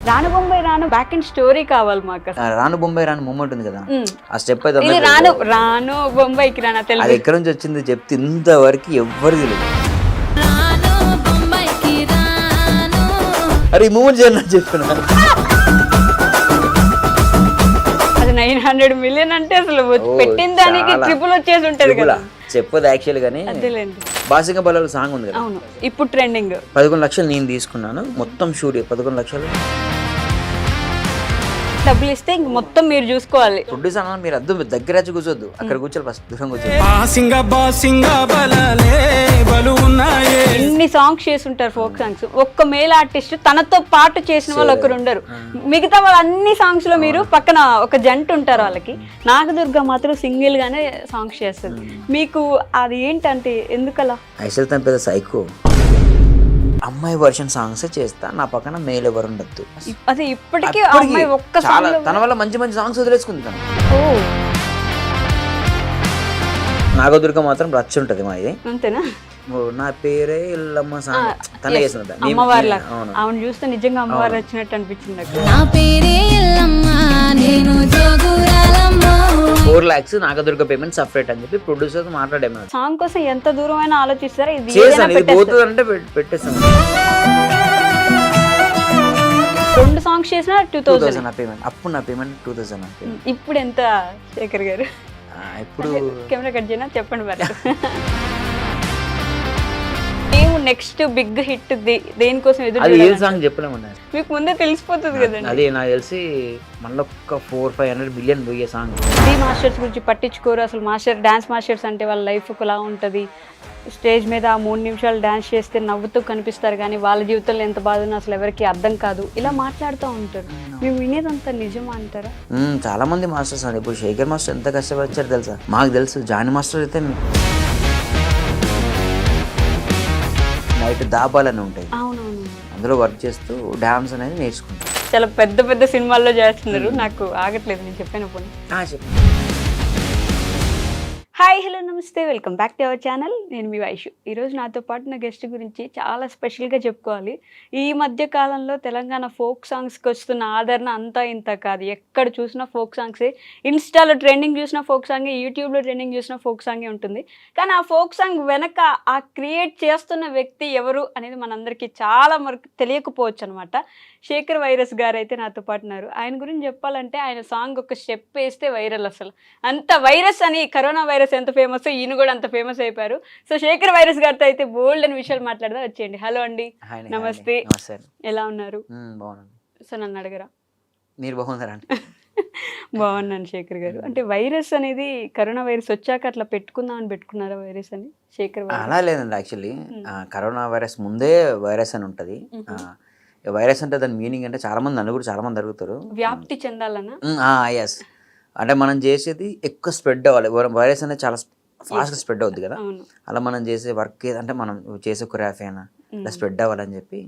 రాను బొంబాయి రాను back and story కావాలి మాకు. రాను బొంబాయి రాను మూమెంట్ ఉంది కదా, ఆ స్టెప్ అయితే ఇది రాను బొంబాయికి రాను అది ఎక్కడి నుంచి వచ్చింది చెప్తే ఇంతవరకు ఎవ్వరు తెలియదు. అరే ఈ మూమెంట్ చేయాలని చెప్పిన అది 900 million అంటే అసలు పెట్టిన దానికి ట్రిపుల్ వచ్చేసి ఉంటది కదా. చెప్పదు యాక్చువల్ గానీ బాసింగ బలాలు సాంగ్ ఉంది కదా, అవును ఇప్పుడు ట్రెండింగ్. 11 లక్షలు నేను తీసుకున్నాను మొత్తం షూట్, 11 లక్షలు డబ్బులు ఇస్తే ఇంక మొత్తం మీరు చూసుకోవాలి. ప్రొడ్యూసర్ అన్న మీరు అద్దు దగ్గర వచ్చి కూర్చోద్దు, అక్కడ కూర్చోాలి ఫస్ట్, దూరం కూర్చోండి. ఎన్ని సాంగ్స్ చేస్తుంటారు ఫోక్ సాంగ్స్, ఒక్క మేల్ ఆర్టిస్ట్ తనతో పాటు చేసిన వాళ్ళు ఒకరు ఉండరు. మిగతా వాళ్ళు అన్ని సాంగ్స్ లో మీరు పక్కన ఒక జంట ఉంటారు వాళ్ళకి. నాగదుర్గ మాత్రం సింగిల్ గానే సాంగ్స్ చేస్తుంది. మీకు అది ఏంటంటే ఎందుకలా? యాక్చువల్ తన పెద్ద సైకో, అమ్మాయి వర్షన్ సాంగ్స్ చేస్తా, నా పక్కన మేల్ ఎవరు ఉండద్దు. అదే ఇప్పటికీ అమ్మాయి ఒక్క చాలా తన వల్ల మంచి మంచి సాంగ్స్ వదిలేసుకుంది తను. నాగదుర్గ మాత్రం రచ్చ ఉంటది మా ఇది. అంతేనా? నా పేరే ఇల్లమ్మ సాంగ్ తనే చేసింది. అమ్మవారిలా ఆవిడ చూస్తే నిజంగా అమ్మవారు వచ్చినట్టు అనిపించింది నాకు. 4 lakhs నాగదుర్గ పేమెంట్ సపరేట్ అని చెప్పి ప్రొడ్యూసర్ మాట్లాడాము. సాంగ్ కోసం ఎంత దూరమైనా ఆలోచిస్తారా? ఇది పోతుంది అంటే పెట్టేస్తాను. 2 సాంగ్స్ చేసినా 2000 నా పేమెంట్, అప్పుడు నా పేమెంట్ 2000. ఇప్పుడు ఎంత శేఖర్ గారు? ఇప్పుడు కెమెరా కట్ చేయనా చెప్పండి మరి. నెక్స్ట్ బిగ్ హిట్ దేనికోసం ఎదురు సాంగ్ చెప్పలేమన్నా మీకు ముందే తెలిసిపోతుంది కదండి. అదే నాకు తెలిసి మళ్ళీ ఒక 400-500 బిలియన్ పోయే సాంగ్. ది మాస్టర్స్ గురించి పట్టించుకోరు అసలు. డాన్స్ మాస్టర్స్ అంటే వాళ్ళ లైఫ్ ఒకలా ఉంటుంది. స్టేజ్ మీద ఆ 3 నిమిషాలు డాన్స్ చేస్తే నవ్వుతూ కనిపిస్తారు, కానీ వాళ్ళ జీవితంలో ఎంత బాధ ఉన్నా అసలు ఎవరికి అర్థం కాదు. ఇలా మాట్లాడుతూ ఉంటారు. మేము వినేదంతా నిజమా అంటారా? చాలా మంది మాస్టర్స్ అండి. ఇప్పుడు శేఖర్ మాస్టర్ ఎంత కష్టపడ్డారు తెలుసా? మాకు తెలుసు. జానీ మాస్టర్ అయితే నైట్ దాబాలని ఉంటాయి, అందులో వర్క్ చేస్తూ డాన్స్ అనేది నేర్చుకుంటారు. చాలా పెద్ద పెద్ద సినిమాల్లో చేస్తున్నారు. నాకు ఆగట్లేదు నేను చెప్పిన పోనీ. హాయ్ హలో నమస్తే, welcome back to our channel. నేను మీ వైషు. ఈరోజు నాతో పాటు నా గెస్ట్ గురించి చాలా స్పెషల్గా చెప్పుకోవాలి. ఈ మధ్య కాలంలో తెలంగాణ ఫోక్ సాంగ్స్కి వస్తున్న ఆదరణ అంతా ఇంత కాదు. ఎక్కడ చూసినా ఫోక్ సాంగ్సే. ఇన్స్టాలో ట్రెండింగ్ చూసినా ఫోక్ సాంగే, యూట్యూబ్లో ట్రెండింగ్ చూసినా ఫోక్ సాంగే ఉంటుంది. కానీ ఆ ఫోక్ సాంగ్ వెనక ఆ క్రియేట్ చేస్తున్న వ్యక్తి ఎవరు అనేది మనందరికీ చాలా వరకు తెలియకపోవచ్చు అనమాట. శేఖర్ వైరస్ గారు అయితే నాతో పాటు ఉన్నారు. ఆయన గురించి చెప్పాలంటే ఆయన సాంగ్ ఒక స్టెప్ వేస్తే వైరల్. అసలు అంత వైరస్ అని, కరోనా వైరస్ ఎంత ఫేమస్, ఈయన కూడా అంత ఫేమస్ అయిపోయారు. సో శేఖర్ వైరస్ గారితో అయితే బోల్డ్ అని విషయాలు మాట్లాడదా, వచ్చేయండి. హలో అండి, నమస్తే, ఎలా ఉన్నారు? సో నన్ను అడగరా? మీరు బాగున్నారండి? బాగున్నాను శేఖర్ గారు. అంటే వైరస్ అనేది కరోనా వైరస్ వచ్చాక అట్లా పెట్టుకుందామని పెట్టుకున్నారా వైరస్ అని? శేఖర్ అలా లేదండి. యాక్చువల్లీ కరోనా వైరస్ ముందే వైరస్ అని ఉంటుంది. వైరస్ అంటే దాని మీనింగ్ అంటే చాలా మంది నన్ను కూడా చాలా మంది అడుగుతారు, వ్యాప్తి చెందాలన్నా. ఎస్, అంటే మనం చేసేది ఎక్కువ స్ప్రెడ్ అవ్వాలి. వైరస్ అనేది చాలా ఫాస్ట్గా స్ప్రెడ్ అవుద్ది కదా, అలా మనం చేసే వర్క్ ఏదంటే మనం చేసే కొరియోగ్రఫీ అయినా ఇలా స్ప్రెడ్ అవ్వాలని చెప్పి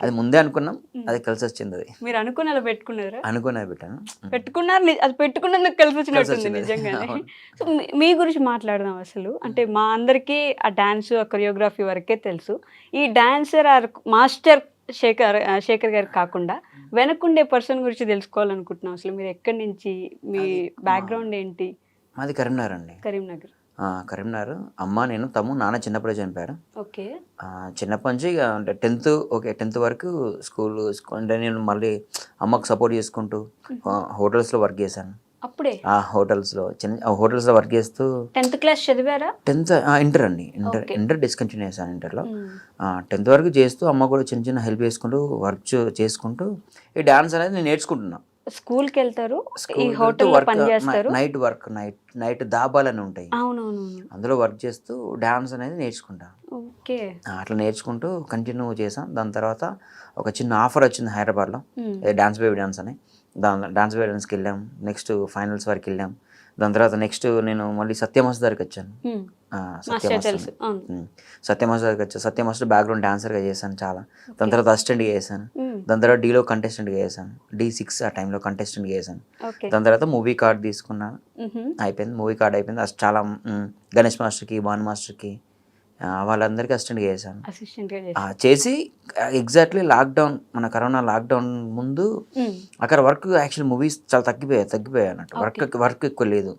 అది ముందే అనుకున్నాం. అది కలిసి వచ్చింది. అది మీరు అనుకుని అలా పెట్టుకున్నారా? అనుకున్నా పెట్టాను, పెట్టుకున్నారు. అది పెట్టుకున్నందుకు కలిసి వచ్చినట్టుంది నిజంగానే. సో మీ గురించి మాట్లాడదాం అసలు. అంటే మా అందరికీ ఆ డాన్స్, ఆ కొరియోగ్రఫీ వరకే తెలుసు. ఈ డాన్సర్ ఆర్ మాస్టర్ శేఖర్ గారు కాకుండా వెనకుండే పర్సన్ గురించి తెలుసుకోవాలనుకుంటున్నాం. అసలు మీరు ఎక్కడి నుంచి, మీ బ్యాక్గ్రౌండ్ ఏంటి? మాది కరీంనగర్ అండి. కరీంనగర్. కరీంనగర్. అమ్మ, నేను, నాన్న చిన్నప్పుడే చనిపోయారు. ఓకే. చిన్నప్పటి నుంచి ఇక అంటే 10th వరకు స్కూల్ అంటే నేను మళ్ళీ అమ్మకు సపోర్ట్ చేసుకుంటూ హోటల్స్లో వర్క్ చేశాను. అప్పుడే హోటల్స్లో వర్క్ చేస్తూ 10th క్లాస్ చదివారా? 10th ఇంటర్ అండి. ఇంటర్ డిస్కంటిన్యూ చేశాను. ఇంటర్లో 10th వరకు చేస్తూ అమ్మ కూడా చిన్న చిన్న హెల్ప్ చేసుకుంటూ వర్క్ చేసుకుంటూ ఈ డాన్స్ అనేది నేను నేర్చుకుంటున్నా. స్కూల్కి వెళ్తారు, ఈ హోటల్లో పనిచేస్తారు, నైట్ దాబాలని ఉంటాయి, అవునవును, అందులో వర్క్ చేస్తూ డాన్స్ అనేది నేర్చుకుంటాను. ఓకే. అట్లా నేర్చుకుంటూ కంటిన్యూ చేసాను. దాని తర్వాత ఒక చిన్న ఆఫర్ వచ్చింది హైదరాబాద్లో, డాన్స్ బేబీ డాన్స్ అని. డాన్స్ బేబీ డాన్స్కి వెళ్ళాం. నెక్స్ట్ ఫైనల్స్ వరకు వెళ్ళాం. దాని తర్వాత నెక్స్ట్ నేను మళ్ళీ సత్యమాస్టర్ దగ్గరికి వచ్చాను. సత్యమాస్టర్ దగ్గరికి వచ్చాను. సత్యమాస్టర్ బ్యాక్గ్రౌండ్ డాన్సర్గా చేశాను చాలా. దాని తర్వాత అసిస్టెంట్గా చేశాను. దాని తర్వాత డీలో కంటెస్టెంట్గా చేశాను. D6 ఆ టైంలో కంటెస్టెంట్గా చేశాను. దాని తర్వాత మూవీ కార్డ్ తీసుకున్నాను. అయిపోయింది. మూవీ కార్డ్ అయిపోయింది. చాలా గణేష్ మాస్టర్కి, భాను మాస్టర్కి వాళ్ళందరికీ అసిస్టెంట్గా చేశాను. అసిస్టెంట్గా చేసి ఎగ్జాక్ట్లీ లాక్డౌన్, మన కరోనా లాక్డౌన్ ముందు అక్కడ వర్క్ యాక్చువల్ మూవీస్ చాలా తగ్గిపోయాయి అన్నట్టు. వర్క్ ఎక్కువ లేదు.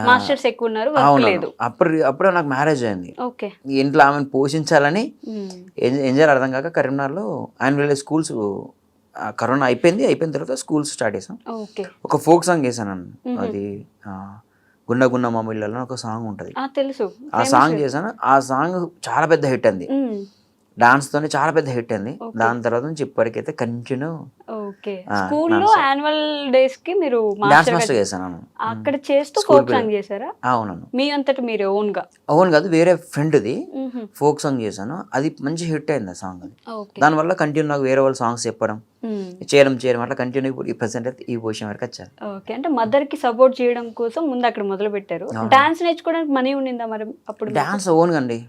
మాస్టర్స్ ఎక్కువ ఉన్నారు, లేదు. అప్పుడు నాకు మ్యారేజ్ అయింది. ఓకే. ఇంట్లో ఆమెను పోషించాలని ఏం చేయాలి అర్థం కాక కరీంనగర్లో ఆయన వెళ్ళే స్కూల్స్, కరోనా అయిపోయిన తర్వాత స్కూల్స్ స్టార్ట్ చేసాం. ఒక ఫోక్ సాంగ్ చేశాను. అది గుండ గుండ మామిళ్ళలో ఒక సాంగ్ ఉంటుంది, తెలుసు. ఆ సాంగ్ చేశాను. ఆ సాంగ్ చాలా పెద్ద హిట్ అంది, డాన్స్ తోనే చాలా పెద్ద హిట్ అయింది. దాని తర్వాత నుంచి ఇప్పటికైతే కంటిన్యూ స్కూల్లో యాన్యువల్ డేస్ కి మీరు డాన్స్ మాస్టర్ చేశాను. అక్కడ చేస్తూ ఫోక్ సాంగ్ చేశారా? అవునను. మీ అంతట మీరు ఓన్ కాదు, వేరే ఫ్రెండ్ది ఫోక్ సాంగ్ చేశాను. అది మంచి హిట్ అయింది ఆ సాంగ్. అది దానివల్ల కంటిన్యూ నాకు వేరే వాళ్ళ సాంగ్స్ చెప్పడం చేయడం అట్లా కంటిన్యూ ఇప్పుడు ఈ ప్రెసెంట్ అయితే ఈ పొజిషన్ వరకు వచ్చాను. ఓకే. అంటే మదర్ కి సపోర్ట్ చేయడం కోసం ముందు అక్కడ మొదలు పెట్టారు. డాన్స్ నేర్చుకోవడానికి మనీ ఉండిందా మరి అప్పుడు? డాన్స్ ఓన్ అండి.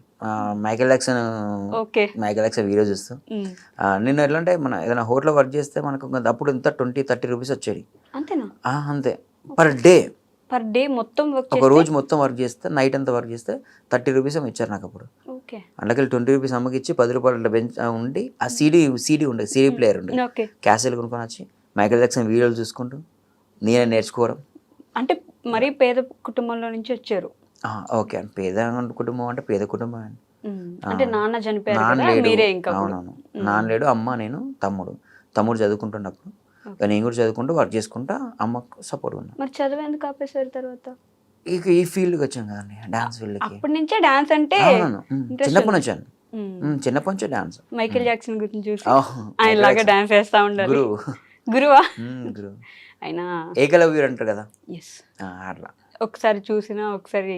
మైకేల్ జాక్సన్ వీడియో చూస్తూ నేను ఎట్లా అంటే మన ఏదైనా హోటల్లో వర్క్ చేస్తే మనకు అప్పుడు ఎంత 20-30 రూపీస్ వచ్చేది. అంతేనా? అంతే. పర్ డే మొత్తం ఒక రోజు మొత్తం వర్క్ చేస్తే, నైట్ అంతా వర్క్ చేస్తే 30 రూపీస్ ఇచ్చారు నాకు అప్పుడు. అందులోకి 20 రూపీస్ అమ్మకి ఇచ్చి 10 రూపాయలు బెంచ్ ఉండి ఆ సీడీ ఉండేది, సీడీ ప్లేయర్ ఉండే, క్యాసెట్లు కొనుక్కొని వచ్చి మైకేల్ జాక్సన్ వీడియోలు చూసుకుంటూ నేనే నేర్చుకోవడం. అంటే మరీ పేద కుటుంబంలో నుంచి వచ్చారు. ఓకే అండి. పేద కుటుంబం అంటే పేద కుటుంబం అండి. అంటే నాన్న చనిపోయారు. అవునవును. నాన్న లేడు, అమ్మ, నేను, తమ్ముడు చదువుకుంటున్నప్పుడు నేను కూడా చదువుకుంటూ వర్క్ చేసుకుంటా అమ్మకు సపోర్ట్ ఉన్నా. మరి చదువు ఎందుకు ఆపేసారు తర్వాత? ఇక ఈ ఫీల్డ్కి వచ్చాం కదండి, డాన్స్ ఫీల్డ్కి. అప్పటి నుంచే డాన్స్ అంటే చిన్నప్పటి నుంచి అండి, చిన్నప్పటి నుంచే డాన్స్. మైకేల్ జాక్సన్ గురించి చూసి ఆయన లాగా డాన్స్ చేస్తా ఉండాలి. గురువా? గురువు. ఆయన ఏకలవ్యుడు అంటారు కదా, అట్లా ఒకసారి చూసినా ఒకసారి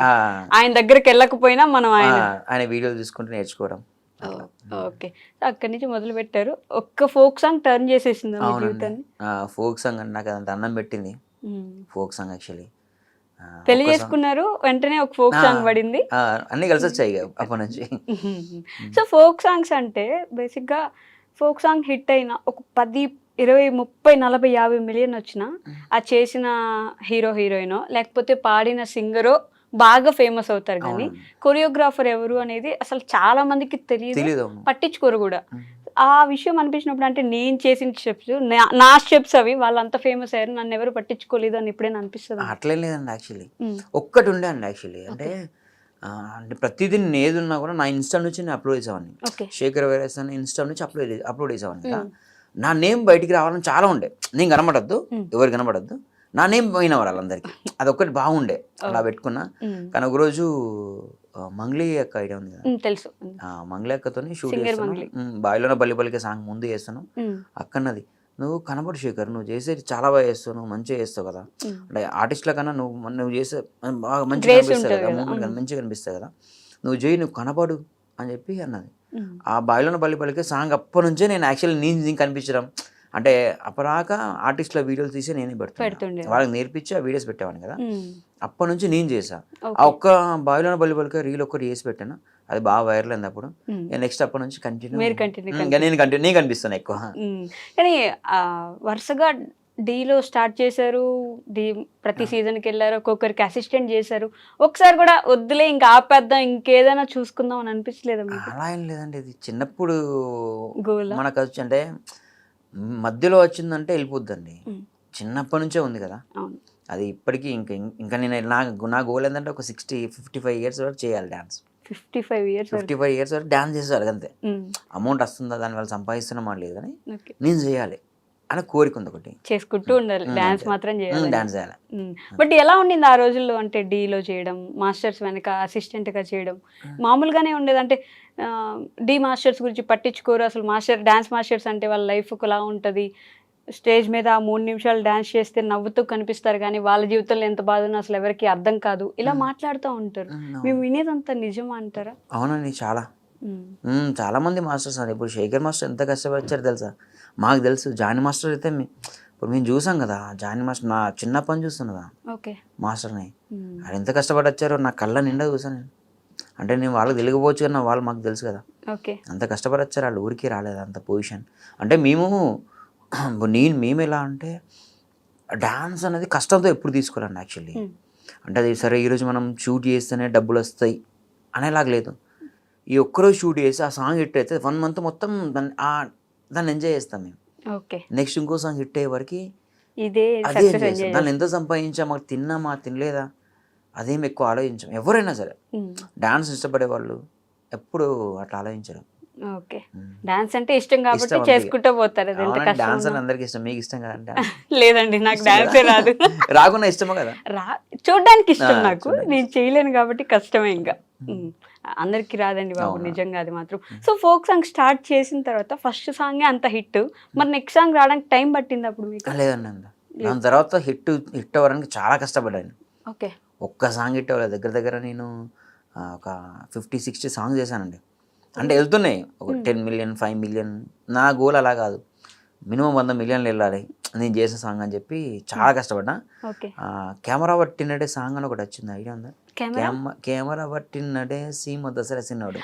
ఆయన దగ్గరికి వెళ్ళకపోయినా మనం ఆయన వీడియోలు చూసుకుంటూ నేర్చుకోవడం. ఓకే. అక్కడి నుంచి మొదలు పెట్టారు. ఒక్క ఫోక్ సాంగ్ టర్న్ చేసేసింది జీవితాన్ని. ఫోక్ సాంగ్ అంటే నాకు అంత అన్నం పెట్టింది ఫోక్ సాంగ్. యాక్చువల్లీ పెళ్లి చేసుకున్నారు, వెంటనే ఒక ఫోక్ సాంగ్ పడింది, అన్ని కలిసి వచ్చాయి అప్పటి నుంచి. సో ఫోక్ సాంగ్స్ అంటే బేసిక్ గా ఫోక్ సాంగ్ హిట్ అయిన ఒక 10, 20, 30, 40, 50 మిలియన్ వచ్చిన ఆ చేసిన హీరో హీరోయినో లేకపోతే పాడిన సింగరో బాగా ఫేమస్ అవుతారు. కానీ కొరియోగ్రాఫర్ ఎవరు అనేది అసలు చాలా మందికి తెలియదు, పట్టించుకోరు కూడా. ఆ విషయం అనిపించినప్పుడు అంటే నేను చేసిన స్టెప్స్, నా స్టెప్స్ అవి, వాళ్ళంతా ఫేమస్ అయ్యారు, నన్ను ఎవరు పట్టించుకోలేదు అని ఎప్పుడైనా అనిపిస్తుంది? అట్లే లేదండి. యాక్చువల్లీ ఒక్కటి ఉండే అండి. యాక్చువల్లీ అంటే ప్రతిదీ ఏదున్నా కూడా నా ఇన్స్టా నుంచి నేను అప్లోడ్ చేసేవాడిని. శేఖర్ వైరస్ అని ఇన్స్టా నుంచి అప్లోడ్ చేసేవాడిని కదా. నా నేమ్ బయటికి రావాలని చాలా ఉండే. నేను కనబడద్దు, ఎవరు కనబడద్దు, నా నేమ్ పోయిన వాళ్ళందరికీ. అదొక్కటి బాగుండే, అలా పెట్టుకున్నా. కానీ ఒకరోజు మంగ్లీ అక్క ఐడియా ఉంది కదా, తెలుసు. మంగ్లీ అక్కతో షూట్ చేస్తాను, బాయిలోన బల్లిపల్లికి సాంగ్ ముందు చేస్తాను. అక్కన్నది, నువ్వు కనబడు శేఖర్, నువ్వు చేసేది చాలా బాగా చేస్తావు, నువ్వు మంచిగా చేస్తావు కదా, అంటే ఆర్టిస్ట్ల కన్నా నువ్వు చేసే బాగా మంచిగా కనిపిస్తావు కదా, మూమెంట్ మంచిగా కనిపిస్తావు కదా, నువ్వు చేయి, నువ్వు కనబడు అని చెప్పి అన్నది. ఆ బాయిలోన బల్లిపల్లికి సాంగ్ అప్పటి నుంచే నేను యాక్చువల్లీ నేను కనిపించడం అంటే అప్పటిదాకా ఆర్టిస్ట్ల వీడియోలు తీసి నేనే పెడుతుండే, వాళ్ళకి నేర్పించి ఆ వీడియోస్ పెట్టేవాడిని కదా. అప్పటి నుంచి నేను చేసా. ఆ ఒక్క బాయిలోన బల్లిపల్లికి రీల్ ఒక్కటి చేసి పెట్టాను, అది బాగా వైరల్ అయింది. అప్పుడు నెక్స్ట్ అప్పటి నుంచి నేను కనిపిస్తాను ఎక్కువ. కానీ వరుసగా డీలో స్టార్ట్ చేశారు, ప్రతి సీజన్కి వెళ్ళారు, ఒక్కొక్కరికి అసిస్టెంట్ చేశారు. ఒకసారి కూడా వద్దులే ఇంకా ఆపేద్దాం, ఇంకేదైనా చూసుకుందాం అని అనిపించలేదు? అలా ఏం లేదండి, ఇది చిన్నప్పుడు మనకు వచ్చి అంటే మధ్యలో వచ్చిందంటే వెళ్ళిపోద్దండి. చిన్నప్పటి నుంచే ఉంది కదా అది. ఇప్పటికీ ఇంకా నేను నా గోల్ ఏంటంటే ఒక 60-55 ఇయర్స్ వరకు చేయాలి డాన్స్. 55 ఇయర్స్ వరకు డాన్స్ చేసేవాళ్ళు అంతే. అమౌంట్ వస్తుందా, దాని వల్ల సంపాదిస్తున్నా లేదు, కానీ నేను చేయాలి అని కోరిక ఉంది ఒకటి. చేసుకుంటూ ఉండాలి, డాన్స్ మాత్రం చేయాలి, డాన్స్ చేయాలి. బట్ ఎలా ఉండింది ఆ రోజుల్లో? అంటే డీలో చేయడం, మాస్టర్స్ వెనక అసిస్టెంట్గా చేయడం మామూలుగానే ఉండేది? అంటే డీ మాస్టర్స్ గురించి పట్టించుకోరు అసలు. డాన్స్ మాస్టర్స్ అంటే వాళ్ళ లైఫ్ ఒకలా ఉంటుంది, స్టేజ్ మీద 3 నిమిషాలు డాన్స్ చేస్తే నవ్వుతూ కనిపిస్తారు, కానీ వాళ్ళ జీవితంలో ఎంత బాధ ఉన్నా అసలు ఎవరికి అర్థం కాదు, ఇలా మాట్లాడుతూ ఉంటారు. మేము వినేదంతా నిజమా అంటారా? అవునండి, చాలా మంది మాస్టర్స్ అని. ఇప్పుడు శేఖర్ మాస్టర్ ఎంత కష్టపడ్డారు తెలుసా? మాకు తెలుసు. జానీ మాస్టర్ అయితే ఇప్పుడు మేము చూసాం కదా, జానీ మాస్టర్ నా చిన్నప్పని చూస్తున్నాను కదా మాస్టర్ని, ఆయన ఎంత కష్టపడొచ్చారో నా కళ్ళ నిండా చూసాను నేను. అంటే నేను వాళ్ళకి తెలియకపోవచ్చు కానీ వాళ్ళు మాకు తెలుసు కదా, అంత కష్టపడొచ్చారు. వాళ్ళు ఊరికి రాలేదు అంత పొజిషన్. అంటే మేము ఎలా అంటే డాన్స్ అనేది కష్టంతో ఎప్పుడు తీసుకోరండి యాక్చువల్లీ. అంటే అది సరే ఈరోజు మనం షూట్ చేస్తేనే డబ్బులు వస్తాయి అనేలాగా లేదు. ఈ ఒక్కరోజు షూట్ చేసి ఆ సాంగ్ హిట్ అయితే 1 month మొత్తం దాన్ని ఎంజాయ్ చేస్తాం మేము. ఓకే. నెక్స్ట్ ఇంకో సాంగ్ హిట్ అయ్యే వరకు ఇదే అదే సక్సెస్ ఎంజాయ్ ఎంజాయ్ చేస్తాం. దాన్ని ఎంత సంపాదించామా, తిన్నామా తినలేదా అదేం ఎక్కువ ఆలోచించాం. ఎవరైనా సరే డాన్స్ ఇష్టపడే వాళ్ళు ఎప్పుడు అట్లా ఆలోచించరు. ఓకే. డాన్స్ అంటే ఇష్టం కాబట్టి చేసుకుంటూ పోతారు. అది ఎంత కష్టం డాన్స్ ఉన్నా. అందరికి ఇష్టం, మీకు ఇష్టం కదండి? లేదండి, నాకు డాన్సే రాదు. రాకుండా ఇష్టమా కదా? చూడడానికి ఇష్టం నాకు, నేను చేయలేను కాబట్టి కష్టమే. ఇంకా అందరికి రాదండి బాబు, నిజంగా అది మాత్రం. సో ఫోక్ సాంగ్ స్టార్ట్ చేసిన తర్వాత ఫస్ట్ సాంగే అంత హిట్, మరి నెక్స్ట్ సాంగ్ రావడానికి టైం పట్టింది అప్పుడు మీకు? లేదండి, దాని తర్వాత హిట్ అవ్వడానికి చాలా కష్టపడ్డాను. ఓకే. ఒక్క సాంగ్ హిట్ అవ్వలేదు. దగ్గర దగ్గర నేను ఒక 50-60 సాంగ్స్ చేశానండి. అంటే వెళ్తున్నాయి ఒక 10 million 5 million. నా గోల్ అలా కాదు, మినిమం 100 million వెళ్ళాలి నేను చేసిన సాంగ్ అని చెప్పి చాలా కష్టపడ్డా. కెమెరా పట్టినడే సాంగ్ అని ఒకటి వచ్చింది, ఐడియా ఉందా? కెమెరా పట్టినడే సీమ దసరా సిన్నోడు,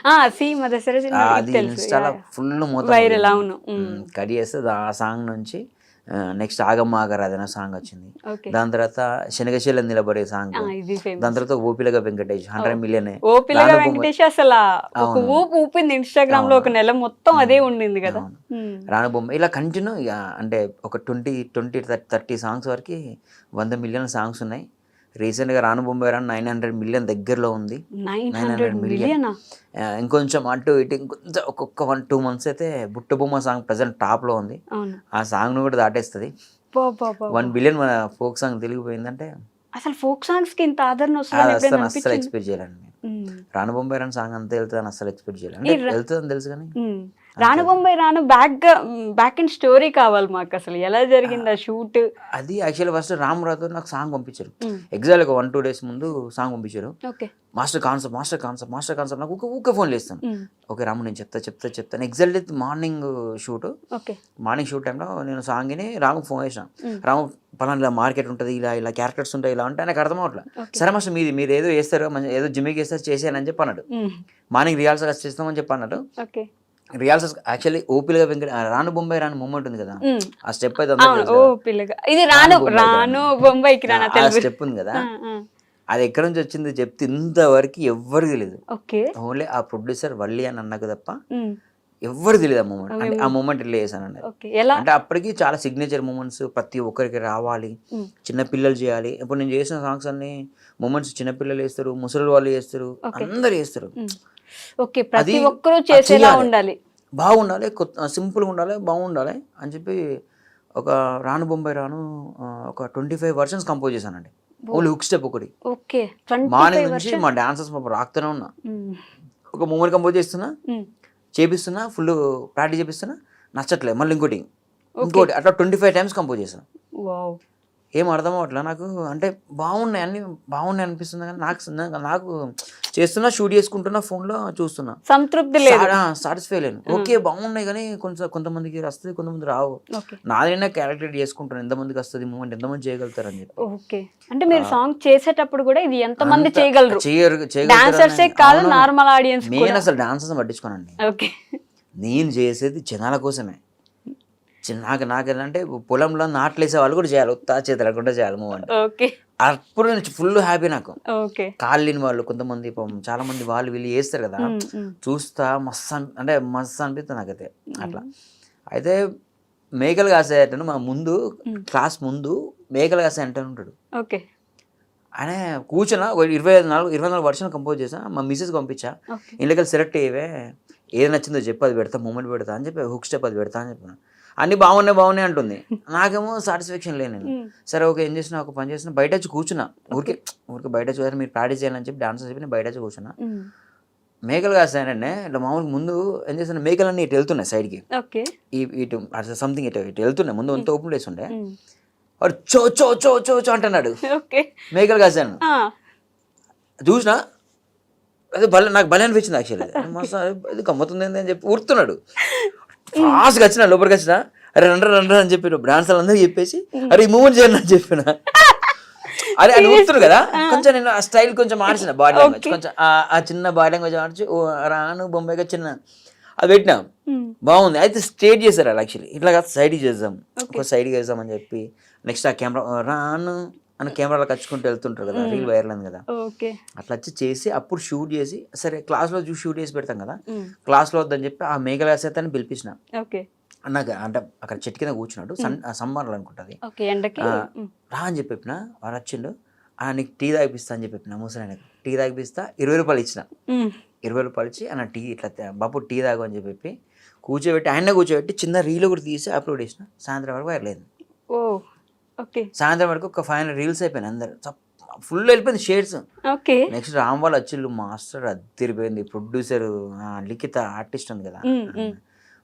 అది ఇన్స్టాలో ఫుల్ వైరల్. అవును. కట్ చేస్తే ఆ సాంగ్ నుంచి నెక్స్ట్ ఆగమ్మ ఆగరాధన సాంగ్ వచ్చింది. దాని తర్వాత శనగశీల నిలబడే సాంగ్, దాని తర్వాత ఓపిలగా వెంకటేష్ 100 million. ఓపిలగా వెంకటేష్ అసలు ఒక ఊపు ఊపింది ఇన్స్టాగ్రామ్ లో, ఒక నెల మొత్తం అదే ఉండింది కదా. రానుబొమ్మ ఇలా కంటిన్యూ, అంటే ఒక 20-30 సాంగ్స్ వరకు 100 million సాంగ్స్ ఉన్నాయి. రీసెంట్గా రానుబొమ్మ 900 million దగ్గరలో ఉంది. 900 million. ఇంకొంచెం అటు ఇటు ఇంకొంచెం ఒక్కొక్క 1-2 months అయితే బుట్టబొమ్మ సాంగ్ ప్రజెంట్ టాప్లో ఉంది. ఆ సాంగ్ను కూడా దాటేస్తుంది. 1 billion మన ఫోక్ సాంగ్ తెలిగిపోయిందంటే అసలు ఫోక్ సాంగ్స్ కి ఇంత ఆదరణ వస్తుంది అస్సలు ఎక్స్పెక్ట్ చేయాలండి. రానుబొంబాయి రాను సాంగ్ అంతా వెళ్తుందని అస్సలు ఎక్స్పెక్ట్ చేయాలి. వెళ్తుందని తెలుసు కానీ రానుబొంబాయి రాను బ్యాక్ అండ్ స్టోరీ కావాలి మాకు. అసలు ఎలా జరిగింది ఆ షూట్? అది యాక్చువల్లీ ఫస్ట్ రామరాతో నాకు సాంగ్ పంపించారు. ఎగ్జాక్ట్ ఒక 1-2 days ముందు సాంగ్ పంపించారు. మాస్టర్ కాన్సెప్ట్ నాకు ఊకే ఫోన్ చేస్తాను. ఓకే రాము నేను చెప్తాను. ఎగ్జాక్ట్ మార్నింగ్ షూట్ టైంలో నేను సాంగ్ని రాముకి ఫోన్ చేసాను. రాము పలానా ఇలా మార్కెట్ ఉంటుంది, ఇలా క్యారెక్టర్స్ ఉంటాయి, ఇలా ఉంటాయి, నాకు అర్థం అవట్లేదు. సరే మాస్టర్ మీరు ఏదో చేస్తారు, ఏదో జిమ్మికి వేస్తారు చేసానని చెప్పి అన్నాడు. మార్నింగ్ రిహార్సల్ చేస్తామని చెప్పి అన్నాడు. రిహార్సల్స్ యాక్చువల్లీ ఓపిలగా వెంకట రానుబొంబాయి రాను మూమెంట్ ఉంది కదా, ఆ స్టెప్ అయితే స్టెప్ ఉంది కదా, అది ఎక్కడి నుంచి వచ్చింది చెప్తే ఇంతవరకు ఎవ్వరికి తెలియదు. ఓన్లీ ఆ ప్రొడ్యూసర్ వల్లి అని అన్నకు తప్ప ఎవ్వరు తెలియదు ఆ మూమెంట్. అంటే ఆ మూమెంట్ ఇట్లా చేశానండి. అంటే అప్పటికి చాలా సిగ్నేచర్ మూమెంట్స్ ప్రతి ఒక్కరికి రావాలి, చిన్నపిల్లలు చేయాలి. ఇప్పుడు నేను చేసిన సాంగ్స్ అన్ని మూమెంట్స్ చిన్నపిల్లలు చేస్తారు, ముసలి వాళ్ళు చేస్తారు, అందరు చేస్తారు. ప్రతి ఒక్కరూ చేసేలా ఉండాలి, బాగుండాలి, సింపుల్గా ఉండాలి, బాగుండాలి అని చెప్పి ఒక రానుబొంబాయి రాను ఒక 25 versions కంపోజ్ చేశానండి. ఓన్లీ హుక్ స్టెప్ ఒకటి. మార్నింగ్ నుంచి మా డాన్సర్స్ రాకుతూనే ఉన్నా, ఒక మూమెంట్ కంపోజ్ చేపిస్తున్నా, ఫుల్ ప్రాక్టీస్ చేపిస్తున్నా, నచ్చట్లేదు, మళ్ళీ ఇంకోటి అట్లా 25 times కంపోజ్ చేశాను. ఏం అర్థం అవ్వట్లా నాకు. అంటే బాగున్నాయి, అన్ని బాగున్నాయి అనిపిస్తుంది కానీ నాకు చేస్తున్నా, షూట్ చేసుకుంటున్నా, ఫోన్లో చూస్తున్నా, సంతృప్తి లేదు, సాటిస్ఫై లేను. ఓకే బాగున్నాయి కానీ కొంతమందికి వస్తుంది, కొంతమంది రావు. నాదైనా క్యారెక్టర్ చేసుకుంటాను, ఎంతమందికి వస్తుంది మూమెంట్, ఎంతమంది చేయగలుగుతారు అని చెప్పి. ఓకే. అంటే మీరు సాంగ్ చేసేటప్పుడు కూడా ఇది ఎంతమంది చేయగలరు? డాన్సర్సే కాదు, నార్మల్ ఆడియన్స్. నేను అసలు డాన్సర్స్ పట్టించుకోనండి. నేను చేసేది జనాల కోసమే. నాకు ఏంటంటే పొలంలో నాట్లు వేసే వాళ్ళు కూడా చేయాలి, ఉత్తా చేతలకుండా చేయాలి మూమెంట్. అప్పుడు నేను ఫుల్ హ్యాపీ. నాకు కాళ్ళు లేని వాళ్ళు కొంతమంది, చాలా మంది వాళ్ళు వీళ్ళు చేస్తారు కదా, చూస్తా మస్తు అనిపిస్తుంది నాకైతే. అట్లా అయితే మేకలు కాసే అంటాను, మా ముందు క్లాస్ ముందు మేకలు కాసే అంటే ఉంటాడు. ఆయన కూర్చున్నా 24 versions కంపోజ్ చేసా, మా మిస్సెస్ పంపించా, ఇంట్లోకి సెలెక్ట్ అయ్యేవే ఏది నచ్చిందో చెప్పి అది పెడతా, మూమెంట్ పెడతా అని చెప్పి, హుక్ స్టెప్ అది పెడతా అని చెప్పిన. అన్నీ బాగున్నాయి అంటుంది, నాకేమో సాటిస్ఫాక్షన్ లేదు. నేను సరే ఓకే ఏం చేసినా, ఒక పని చేసిన, బయట వచ్చి కూర్చున్నా, ఊరికే బయట వచ్చి మీరు ప్రాక్టీస్ చేయాలని చెప్పి డాన్సర్ చెప్పి నేను బయట వచ్చి కూర్చున్నా. మేకలు కాస్తానంటే ఇట్లా మామూలుగా ముందు ఏం చేస్తున్నా, మేకలు అన్నీ ఇటు వెళ్తున్నాయి సైడ్కి, ఇటు సంథింగ్ ఇటు వెళ్తున్నాయి, ముందు అంతా ఓపెన్ ప్లేస్ ఉండే, వాడు చో చో చో చో చో అంటున్నాడు. మేకలు కాసాను చూసినా, అది నాకు భలే అనిపించింది యాక్చువల్లీ. ఇది గమ్మతుంది అని చెప్పి ఊరుతున్నాడు. ఫాస్ట్గా వచ్చిన లోపలికి వచ్చిన, అరే రండ్రా అని చెప్పి డాన్స్ అందరూ చెప్పేసి, అరే ఈ మూమెంట్ చేయండి అని చెప్పిన. అరే అది ఊరుతున్నాడు కదా, కొంచెం నేను ఆ స్టైల్ కొంచెం మార్చిన, బాడీ లాంగ్వేజ్ కొంచెం, ఆ చిన్న బాడీ లాంగ్వేజ్ మార్చి రాను బొంబాయిగా చిన్న అది పెట్టినా, బాగుంది. అయితే స్ట్రేట్ చేశారు అది యాక్చువల్లీ, ఇట్లా కాదు సైడ్కి చేద్దాం, ఒక సైడ్కి వేద్దాం అని చెప్పి. నెక్స్ట్ ఆ కెమెరా రాను అని కెమెరాలో కచ్చుకుంటూ వెళ్తుంటారు కదా, రీల్ వైరల్ అయింది కదా, ఓకే. అట్లా వచ్చి చేసి అప్పుడు షూట్ చేసి, సరే క్లాస్లో షూట్ చేసి పెడతాం కదా, క్లాస్లో వద్దని చెప్పి ఆ మేఘలాసేతని పిలిపించిన. ఓకే. నాకు అంటే అక్కడ చెట్టు కింద కూర్చున్నాడు, సమ్మర్లో అనుకుంటుంది, ఓకే. ఎండకి రా అని చెప్పిన. వాడు వచ్చిండు, నీకు టీ తాగిపిస్తా అని చెప్పిన. ముసలాయనకు టీ తాగిపిస్తా, 20 రూపాయలు ఇచ్చిన. 20 రూపాయలు ఇచ్చి అన్న టీ ఇట్లా బాబు టీ తాగు అని చెప్పి కూర్చోబెట్టి, ఆయన కూర్చోబెట్టి చిన్న రీల్ కూడా తీసి అప్లోడ్ చేసిన. సాయంత్రం వరకు వైరల్ అయింది. ఓ ఓకే. సాయంత్రం వరకు ఒక 500 రీల్స్ అయిపోయినాయి, అందరు ఫుల్ వెళ్ళిపోయింది షేర్స్. ఓకే. నెక్స్ట్ రామ్ వాళ్ళు వచ్చిళ్ళు, మాస్టర్ అద్దరిపోయింది, ప్రొడ్యూసర్ లిఖిత ఆర్టిస్ట్ ఉంది కదా,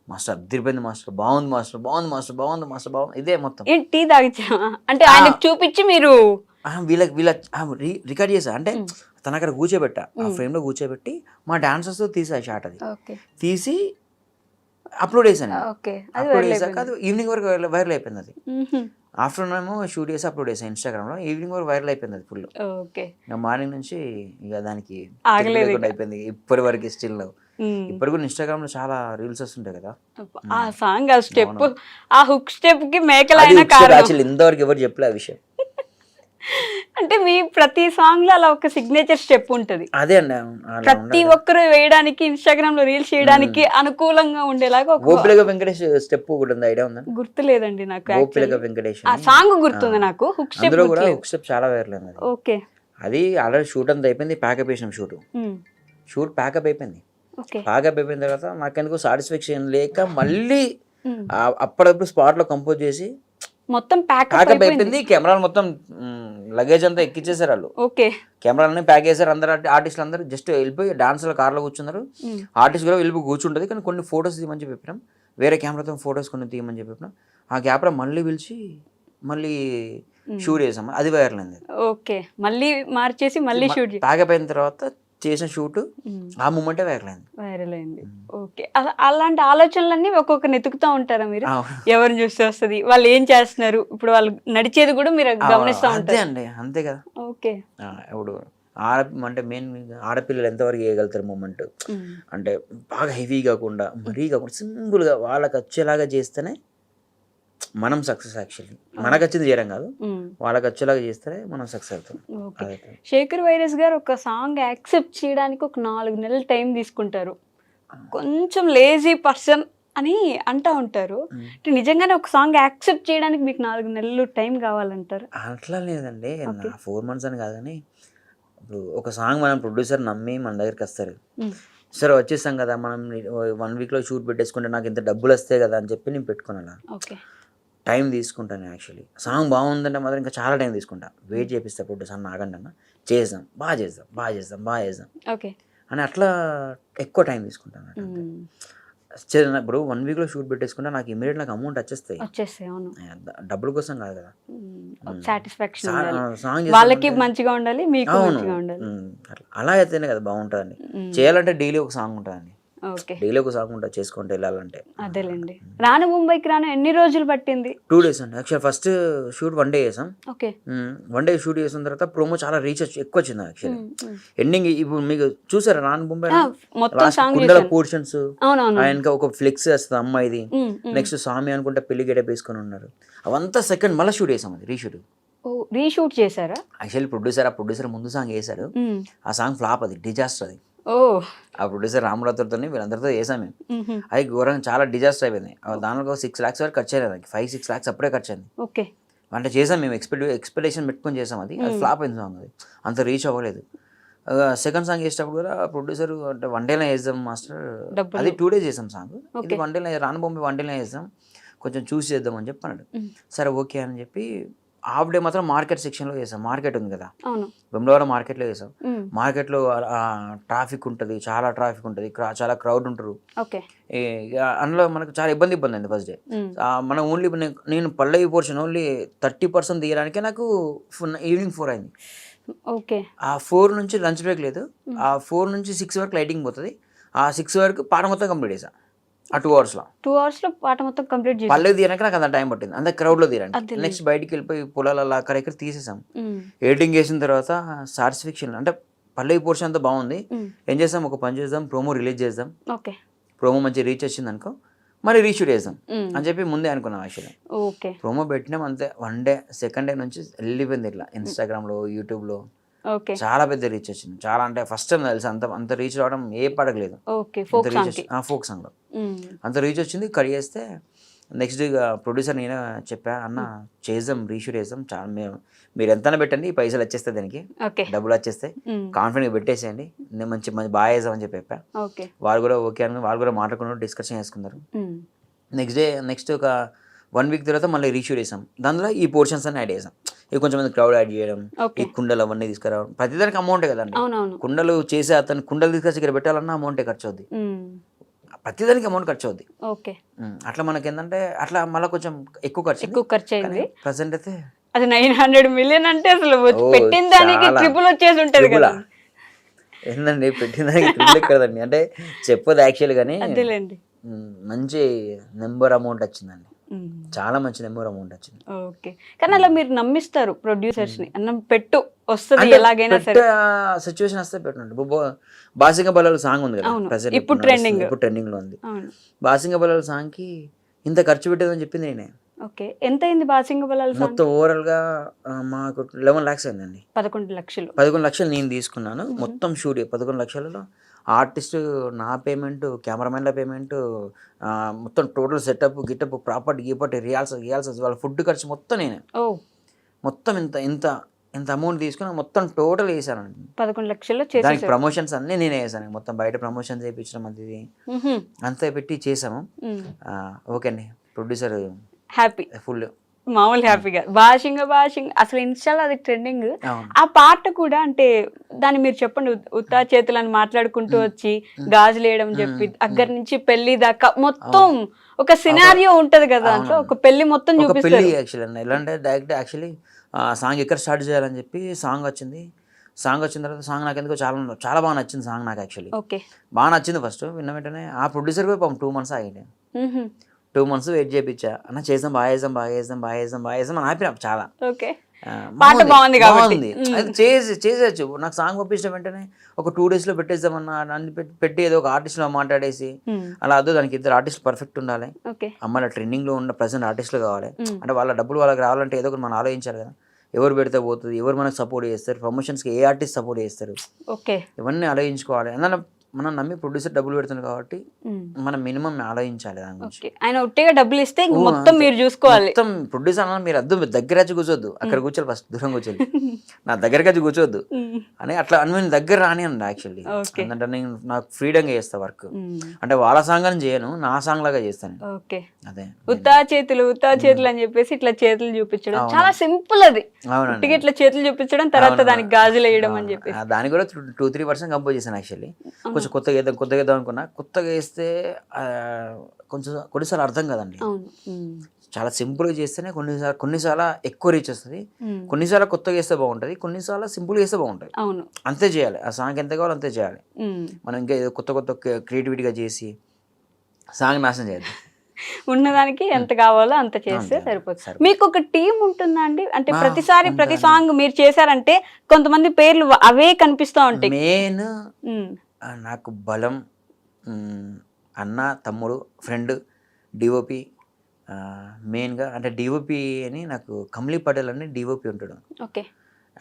మాస్టర్ అద్దరిపోయింది, మాస్టర్ బాగుంది, మాస్టర్ బాగుంది, మాస్టర్ బాగుంది, మాస్టర్ బాగుంది, ఇదే మొత్తం. టీ తాగిచ్చా అంటే ఆయనకు చూపించి మీరు వీళ్ళ రికార్డ్ చేసా, అంటే తన అక్కడ కూర్చోబెట్టా, ఆ ఫ్రేమ్లో కూర్చోబెట్టి మా డాన్సర్స్తో తీసా షాట్. అది తీసి అప్లోడ్ చేశాను. అప్లోడ్ చేశాక అది ఈవినింగ్ వరకు వైరల్ అయిపోయింది. అది ఆఫ్టర్నూన్ ఏమో షూట్ చేసి అప్లోడ్ చేసాను ఇన్స్టాగ్రామ్లో, ఈవినింగ్ వరకు వైరల్ అయిపోయింది అది ఫుల్. ఇక మార్నింగ్ నుంచి ఇక దానికి అయిపోయింది ఇప్పటి వరకు స్టిల్. ఇప్పటి కూడా ఇన్స్టాగ్రామ్ లో చాలా రీల్స్ వస్తుంటాయి కదా, ఆ సాంగ్, ఆ స్టెప్, ఆ హుక్ స్టెప్ కి మేకలైన యాక్చువల్లీ ఇంతవరకు ఎవరు చెప్పలే ఆ విషయం. అంటే మీ ప్రతి సాంగ్ లో అలా ఒక సిగ్నేచర్ స్టెప్ ఉంటది. అదే అండి, ప్రతి ఒక్కరు వేయడానికి, ఇన్స్టాగ్రామ్ లో రీల్స్ చేయడానికి అనుకూలంగా ఉండేలాగా గోపిలక వెంకటేష్ స్టెప్ ఒకటి ఉంది, ఐడియా ఉందా? గుర్తులేదండి నాకు. గోపిలక వెంకటేష్ ఆ సాంగ్ గుర్తుంది నాకు, హుక్ స్టెప్ కూడా హుక్ స్టెప్ చాలా వైరల్ అయింది. ఓకే. అది ఆల్రెడీ షూట్ అంతా అయిపోయింది, ప్యాకప్ చేసినాం. షూట్ ప్యాకప్ అయిపోయింది. ప్యాకప్ అయిపోయిన తర్వాత నాకెందుకు సాటిస్ఫాక్షన్ లేక మళ్ళీ అప్పుడప్పుడు స్పాట్ లో కంపోజ్ చేసి మొత్తం ప్యాకప్ అయిపోయింది. కెమెరాలు మొత్తం లగేజ్ అంతా ఎక్కిచ్చేసారు వాళ్ళు. ఓకే. కెమెరాలన్నీ ప్యాక్ చేశారు. అందరు ఆర్టిస్టులు అందరూ జస్ట్ వెళ్ళిపోయి డాన్సర్లు కార్లో కూర్చున్నారు. ఆర్టిస్ట్ కూడా వెళ్ళిపోయి కూర్చుంటుంది, కానీ కొన్ని ఫొటోస్ తీయమని చెప్పినాం, వేరే కెమెరాతో ఫొటోస్ కొన్ని తీయమని చెప్పినాం. ఆ గ్యాప్లో మళ్ళీ పిలిచి మళ్ళీ షూట్ చేసాం, అది వైరల్ అయింది. ఓకే. మళ్ళీ మార్చేసి మళ్ళీ షూట్ ప్యాకప్ అయిన తర్వాత చేసిన షూట్ ఆ మూమెంటే వైరల్ అయింది. ఓకే. అలాంటి ఆలోచనలన్నీ ఒక్కొక్కరిని ఎతుకుతూ ఉంటారా మీరు? ఎవరిని చూస్తే వస్తుంది, వాళ్ళు ఏం చేస్తున్నారు, ఇప్పుడు వాళ్ళు నడిచేది కూడా మీరు గమనిస్తూ ఉంటారు. అండి, అంతే కదా. ఓకే. ఇప్పుడు అంటే మెయిన్ ఆడపిల్లలు ఎంతవరకు వేయగలుగుతారు మూమెంట్, అంటే బాగా హెవీ కాకుండా, మరీ కాకుండా సింపుల్గా వాళ్ళకి వచ్చేలాగా చేస్తేనే మనం సక్సెస్. యాక్చువల్లీ మనకు వచ్చింది చేయడం కాదు, వాళ్ళకి వచ్చేలాగా చేస్తే మనం సక్సెస్ అవుతాం. శేఖర్ వైరస్ గారు ఒక సాంగ్ యాక్సెప్ట్ చేయడానికి ఒక 4 నెలలు టైం తీసుకుంటారు, కొంచెం లేజీ పర్సన్ అని అంటూ ఉంటారు. నిజంగానే ఒక సాంగ్ యాక్సెప్ట్ చేయడానికి మీకు 4 నెలలు టైం కావాలంటారు? అట్లా లేదండి, 4 months అని కాదు, కానీ ఇప్పుడు ఒక సాంగ్ మనం ప్రొడ్యూసర్ నమ్మి మన దగ్గరికి వస్తారు, సరే వచ్చేస్తాం కదా, మనం 1 weekలో షూట్ పెట్టేసుకుంటే నాకు ఇంత డబ్బులు వస్తాయి కదా అని చెప్పి నేను పెట్టుకున్నాను. టైం తీసుకుంటాను. యాక్చువల్లీ సాంగ్ బాగుందంటే మాత్రం ఇంకా చాలా టైం తీసుకుంటా, వెయిట్ చేపిస్తా ప్రొడ్యూసర్ ఆగండి అన్న, చేద్దాం, బాగా చేద్దాం అని అట్లా ఎక్కువ టైం తీసుకుంటాను. ఇప్పుడు 1 weekలో షూట్ పెట్టేసుకుంటే నాకు ఇమీడియట్ నాకు అమౌంట్ వచ్చేస్తాయి, డబ్బుల కోసం కాదు కదా, సాంగ్ వాళ్ళకి మంచిగా ఉండాలి, మీకు మంచిగా ఉండాలి. అలా అయితేనే కదా బాగుంటుందండి. చేయాలంటే డైలీ ఒక సాంగ్ ఉంటుందండి, డైలీ ఒక సాంగ్ ఉంటుంది చేసుకుంటే వెళ్ళాలంటే. అదేలేండి. రాను ముంబైకి రాను ఎన్ని రోజులు పట్టింది? 2 days అండి. యాక్చువల్ ఫస్ట్ షూట్ 1 day చేసాం. 1 day షూట్ చేసిన తర్వాత ప్రోమో చాలా రీచ్ ఎక్కువ వచ్చింది. యాక్చువల్లీ ఎండింగ్ ఇప్పుడు మీకు చూసారా రాను ముంబై కుండల పోర్షన్స్, ఆయనకి ఒక ఫ్లెక్స్ వస్తుంది అమ్మాయిది, నెక్స్ట్ స్వామి అనుకుంటే పెళ్లి గెటప్ వేసుకొని ఉన్నారు, అవంతా సెకండ్ మళ్ళీ షూట్ చేసాం, అది రీషూట్ చేశారా? యాక్చువల్లీ ప్రొడ్యూసర్ ముందు సాంగ్ వేశారు, ఆ సాంగ్ ఫ్లాప్, అది డిజాస్టర్. అది ఆ ప్రొడ్యూసర్ రామరావుతో వీళ్ళందరితో చేసాం మేము, అది ఘోరంగా చాలా డిజాస్టర్ అయిపోయింది. దానిలో 6 lakhs వరకు ఖర్చు అయ్యింది, 5-6 lakhs అప్పుడే ఖర్చు అయింది. అంటే చేసాం మేము, ఎక్స్పెక్టేషన్ పెట్టుకొని చేసాం, అది ఫ్లాప్ అయింది సాంగ్, అది అంత రీచ్ అవ్వలేదు. సెకండ్ సాంగ్ చేసేటప్పుడు కూడా ప్రొడ్యూసర్ అంటే 1 day చేద్దాం మాస్టర్, అది 2 days చేసాం సాంగ్, ఇది 1 day రాను బొమ్మ 1 day చేద్దాం, కొంచెం చూసి చేద్దాం అని చెప్పి అన్నాడు. సరే ఓకే అని చెప్పి హాఫ్ డే మాత్రం మార్కెట్ సెక్షన్లో చేసాం, మార్కెట్ ఉంది కదా బెంగళూరు మార్కెట్లో చేసాం. మార్కెట్లో ట్రాఫిక్ ఉంటుంది, చాలా ట్రాఫిక్ ఉంటుంది, చాలా క్రౌడ్ ఉంటారు, అందులో మనకు చాలా ఇబ్బంది అయింది ఫస్ట్ డే. మనం ఓన్లీ నేను పల్లవి పోర్షన్ ఓన్లీ 30% తీయడానికే నాకు ఈవినింగ్ 4 అయింది. ఆ 4 నుంచి లంచ్ బ్రేక్ లేదు, ఆ 4 నుంచి 6 వరకు లైటింగ్ పోతుంది, ఆ 6 వరకు పాట మొత్తం కంప్లీట్ చేసా. ఆ 2 hours లో పాట మొత్తం కంప్లీట్ చేసి పల్లెకి తీయడానికి నాకు అంత టైం పట్టింది, అంత క్రౌడ్లో తీయడానికి. నెక్స్ట్ బయటికి వెళ్ళిపోయి పొలాలలో అక్కడ ఇక్కడ తీసేసాం. ఎడిటింగ్ చేసిన తర్వాత సాటిస్ఫాక్షన్, అంటే పల్లెకి పోర్షన్ అంతా బాగుంది, ఏం చేస్తాం, ఒక పని చేద్దాం, ప్రోమో రిలీజ్ చేద్దాం, ప్రోమో మంచి రీచ్ వచ్చింది అనుకో, మళ్ళీ రీషూట్ చేద్దాం అని చెప్పి ముందే అనుకున్నాం యాక్చువల్లీ. ఓకే. ప్రోమో పెట్టినాం అంతే, 1 డే 2nd డే నుంచి వెళ్ళిపోయింది ఇట్లా ఇన్స్టాగ్రామ్లో, యూట్యూబ్లో. ఓకే. చాలా పెద్ద రీచ్ వచ్చింది. చాలా అంటే ఫస్ట్ టైం తెలుసు అంత రీచ్ రావడం ఏ పడగలేదు. ఓకే. ఫోక్ సాంగ్లో అంత రీచ్ వచ్చింది. కట్ చేస్తే నెక్స్ట్ ఇక ప్రొడ్యూసర్ నేనే చెప్పా, అన్న చేద్దాం, రీషూట్ చేద్దాం, చాలా మీరు ఎంతైనా పెట్టండి, పైసలు వచ్చేస్తాయి, దానికి డబ్బులు వచ్చేస్తాయి, కాన్ఫిడెంట్గా పెట్టేసేయండి, నేను మంచి బాగా చేద్దాం అని చెప్పా. వాళ్ళు కూడా ఓకే అని వాళ్ళు కూడా మాట్లాడుకున్నారు, డిస్కషన్ చేసుకున్నారు. నెక్స్ట్ ఒక 1 వీక్ తర్వాత మళ్ళీ రీషూట్ చేసాం. దానిలో ఈ పోర్షన్స్ అన్ని యాడ్ చేసాం. ఇక కొంచెం మంది క్రౌడ్ యాడ్ చేయడం, ఈ కుండలు అవన్నీ తీసుకురావడం, ప్రతిదానికి అమౌంటే కదండి. కుండలు చేసే అతను కుండలు తీసుకొచ్చి ఇక్కడ పెట్టాలన్నా అమౌంటే ఖర్చు అవుద్ది, ప్రతిదానికి అమౌంట్ ఖర్చు అవుద్ది. అట్లా మనకి ఏంటంటే అట్లా మళ్ళీ కొంచెం ఎక్కువ ఖర్చు అయింది. ప్రజెంట్ అయితే అది 900 million అంటే అసలు పెట్టిన దానికి ట్రిపుల్ వచ్చేసి ఉంటది కదా. ఏందండి పెట్టిన దానికి ట్రిపుల్ కదండి, అంటే చెప్పదు యాక్చువల్ గానీ మంచి నెంబర్ అమౌంట్ వచ్చిందండి, చాలా మంచి నెంబర్ అమౌంట్ వచ్చింది. ఓకే. కానీ అలా మీరు నమ్మిస్తారు ప్రొడ్యూసర్స్ ని, అన్నం పెట్టు వస్తుంది ఎలాగైనా సరే, సిచ్యువేషన్ వస్తే పెట్టండి. బాసింగ బలాలు సాంగ్ ఉంది కదా ప్రెసెంట్, ఇప్పుడు ట్రెండింగ్ లో ఉంది. బాసింగ బలాలు సాంగ్ కి ఇంత ఖర్చు పెట్టేదని చెప్పింది నేనే. ఓకే. ఎంత అయింది బాసింగ బలాలు? మొత్తం ఓవరాల్ గా మాకు 11 lakhs అయిందండి. 11 లక్షలు నేను తీసుకున్నాను మొత్తం షూట్. 11 లక్షలలో ఆర్టిస్ట్ నా పేమెంట్, కెమెరామెన్ల పేమెంట్, మొత్తం టోటల్ సెటప్ గిటప్, ప్రాపర్టీ గీపర్టీ, రియాల్స్ వాళ్ళ ఫుడ్ ఖర్చు మొత్తం నేనే. మొత్తం ఇంత అమౌంట్ తీసుకుని మొత్తం టోటల్ వేసానండి. 11 లక్షలు. దానికి ప్రమోషన్స్ అన్ని నేనే వేసాను, మొత్తం బయట ప్రమోషన్ చేయించడం అది అంతా పెట్టి చేసాము. ఓకే అండి, ప్రొడ్యూసర్ హ్యాపీ, ఫుల్ మామూలు హ్యాపీగా. బాషింగ అసలు ఇన్స్టాలో అది ట్రెండింగ్. ఆ పాట కూడా అంటే దాన్ని మీరు చెప్పండి, ఉత్తా చేతులని మాట్లాడుకుంటూ వచ్చి గాజులు వేయడం చెప్పి అక్కడి నుంచి పెళ్లి దాకా మొత్తం ఒక సినారియో ఉంటది కదా, దాంట్లో ఒక పెళ్లి మొత్తం చూపిస్తారు. ఎలా అంటే డైరెక్ట్ యాక్చువల్లీ సాంగ్ ఎక్కడ స్టార్ట్ చేయాలని చెప్పి సాంగ్ వచ్చింది తర్వాత సాంగ్ నాకు ఎందుకో చాలా బాగా నచ్చింది సాంగ్ నాకు యాక్చువల్లీ. బాగా నచ్చింది ఫస్ట్ విన్న వెంటనే. ఆ ప్రొడ్యూసర్ కూడా 2 months ఆగింది. 2 months వెయిట్ చేయించా, అన్న చేద్దాం, బాగా చేద్దాం అని ఆపిన. చాలా బాగుంది, అది చేసేయచ్చు. నాకు సాంగ్ పంపించిన వెంటనే ఒక 2 days లో పెట్టేద్దామన్నా, అన్ని పెట్టి ఏదో ఒక ఆర్టిస్ట్ లో మాట్లాడేసి అలా అదో. దానికి 2 artists పర్ఫెక్ట్ ఉండాలి, అమ్మాయిల ట్రెండింగ్ లో ఉన్న ప్రెసెంట్ ఆర్టిస్టులు కావాలి. అంటే వాళ్ళ డబ్బులు వాళ్ళకి రావాలంటే ఏదో ఒకటి మనం ఆలోచించాలి కదా, ఎవరు పెడితే పోతుంది, ఎవరు మనకు సపోర్ట్ చేస్తారు, ప్రమోషన్స్కి ఏ ఆర్టిస్ట్ సపోర్ట్ చేస్తారు, ఇవన్నీ ఆలోచించుకోవాలి. అందులో మనం నమ్మి ప్రొడ్యూసర్ డబ్బులు పెడుతుంది కాబట్టి మనం మినిమం ఆలోచించాలి దాని గురించి. ఆయన ఒట్టిగా డబ్బులు ఇస్తే మొత్తం మీరు చూసుకోవాలి. మొత్తం ప్రొడ్యూసర్ అన్న మీరు అద్దం దగ్గర వచ్చి కూర్చోద్దు, అక్కడ కూర్చోాలి, ఫస్ట్ దూరం కూర్చోదు, నా దగ్గరకి వచ్చి కూర్చోద్దు అని అట్లా అని నేను దగ్గర రాని అండి యాక్చువల్లీ. ఎందుకంటే నేను నాకు ఫ్రీడంగా చేస్తా వర్క్, అంటే వాళ్ళ సాంగ్ అని చేయను, నా సాంగ్ లాగా చేస్తాను. అదే ఉత్తా చేతులు అని చెప్పేసి ఇట్లా చేతులు చూపించడం చాలా సింపుల్. అది ఇట్లా చేతులు చూపించడం, తర్వాత దానికి గాజులు వేయడం అని చెప్పి దానికి కూడా 2-3% కంపోజ్ చేశాను యాక్చువల్లీ. కొంచెం కొత్తగా వేద్దాం అనుకున్నా. కొత్తగా వేస్తే కొన్నిసార్లు అర్థం కదండి, చాలా సింపుల్గా చేస్తేనే కొన్నిసార్లు ఎక్కువ రీచ్ వస్తుంది, కొన్నిసార్లు కొత్తగా వేస్తే బాగుంటుంది, కొన్నిసార్లు సింపుల్గా వేస్తే బాగుంటుంది. అంతే చేయాలి, ఆ సాంగ్ ఎంత కావాలో అంతే చేయాలి. మనం ఇంకా ఏదో కొత్త క్రియేటివిటీగా చేసి సాంగ్ నాశనం చేయాలి. ఉన్నదానికి ఎంత కావాలో అంత చేస్తే సరిపోతుంది. మీకు ఒక టీం ఉంటుందా అండి? అంటే ప్రతి సాంగ్ మీరు చేశారంటే కొంతమంది పేర్లు అవే కనిపిస్తూ ఉంటాయి. మెయిన్ నాకు బలం అన్న, తమ్ముడు, ఫ్రెండ్, డిఓపి. మెయిన్గా అంటే డిఓపి అని నాకు కమలీ పటేల్ అని డిఓపి ఉంటాడు.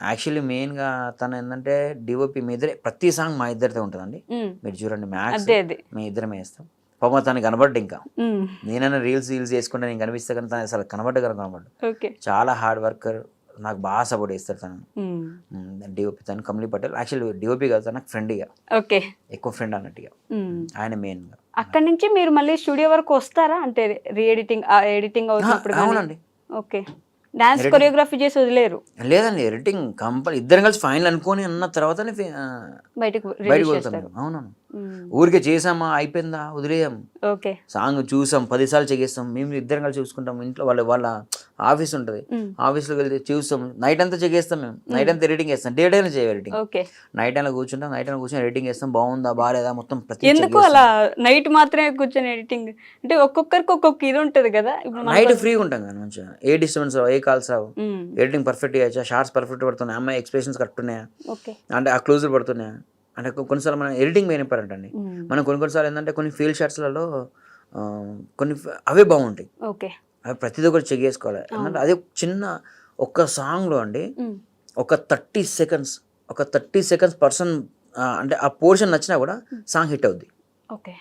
యాక్చువల్లీ మెయిన్గా తను ఏంటంటే డిఓపి మీ ఇద్దరే, ప్రతి సాంగ్ మా ఇద్దరితో ఉంటుందండి. మీరు చూడండి, మ్యాక్స్ మేము ఇద్దరమే వేస్తాం. పాప తను కనబడ్డు, ఇంకా నేనైనా రీల్స్ చేసుకుంటే నేను కనిపిస్తే కానీ తను అసలు కనబడ్డు. చాలా హార్డ్ వర్కర్, నాకు బాగా సపోర్ట్ చేస్తారు తను. డిఓపి తను కమలీ పటేల్. యాక్చువల్లీ డిఓపి కాదు, తనకు ఫ్రెండ్, ఇక ఎక్కువ ఫ్రెండ్ అన్నట్టుగా ఆయన మెయిన్ గా. అక్కడి నుంచి మీరు మళ్ళీ స్టూడియో వరకు వస్తారా? అంటే ఎడిటింగ్ అవుతున్నప్పుడు? అవునండి. ఓకే. డాన్స్ కొరియోగ్రఫీ చేసి వదిలేరు? లేదండి, ఎడిటింగ్ కంపల్సరీ ఇద్దరం కలిసి ఫైనల్ అనుకొని అన్న తర్వాతనే బయటకు వెళ్తాం. అవునవును, ఊరికే చేసామా అయిపోయిందా వదిలేయం. సాంగ్ చూసాం 10 సార్లు చెగేస్తాం, మేము ఇద్దరం కలిసి చూసుకుంటాం. ఇంట్లో వాళ్ళ ఆఫీస్ ఉంటుంది, ఆఫీస్లోకి వెళ్తే చూస్తాం, నైట్ అంతా చెగేస్తాం. మేము నైట్ అంతా ఎడిటింగ్ చేస్తాం, డే టైం చేయం ఎడిటింగ్. నైట్ టైంలో కూర్చుంటాం, నైట్ టైం కూర్చొని ఎడిటింగ్ చేస్తాం, బాగుందా బాగాలేదా మొత్తం ప్రతి. ఎందుకు అలా నైట్ మాత్రమే కూర్చొని ఎడిటింగ్? అంటే ఒక్కొక్కరికి ఒక్కొక్క ఇది ఉంటుంది కదా. నైట్ ఫ్రీగా ఉంటాం కదా, మంచిగా ఏ డిస్టర్బెన్స్ రావు, ఏ కాల్స్ రావు, ఎడిటింగ్ పర్ఫెక్ట్ చేయొచ్చా, షార్ట్స్ పర్ఫెక్ట్ పడుతున్నాయి, అమ్మాయి ఎక్స్ప్రెషన్స్ కరెక్ట్ ఉన్నాయా, అంటే ఆ క్లోజర్ పడుతున్నాయా. అంటే కొన్నిసార్లు మనం ఎడిటింగ్ మెయిన్ ఇంపార్టెంట్ అండి. మనం కొన్నిసార్లు ఏంటంటే కొన్ని ఫీల్డ్ షాట్స్లలో కొన్ని అవే బాగుంటాయి. ఓకే. అవి ప్రతిదీ ఒకటి చెక్ చేసుకోవాలి. అంటే అది చిన్న ఒక్క సాంగ్లో అండి ఒక 30 సెకండ్స్ పర్సన్ అంటే ఆ పోర్షన్ నచ్చినా కూడా సాంగ్ హిట్ అవుద్ది. ఓకే.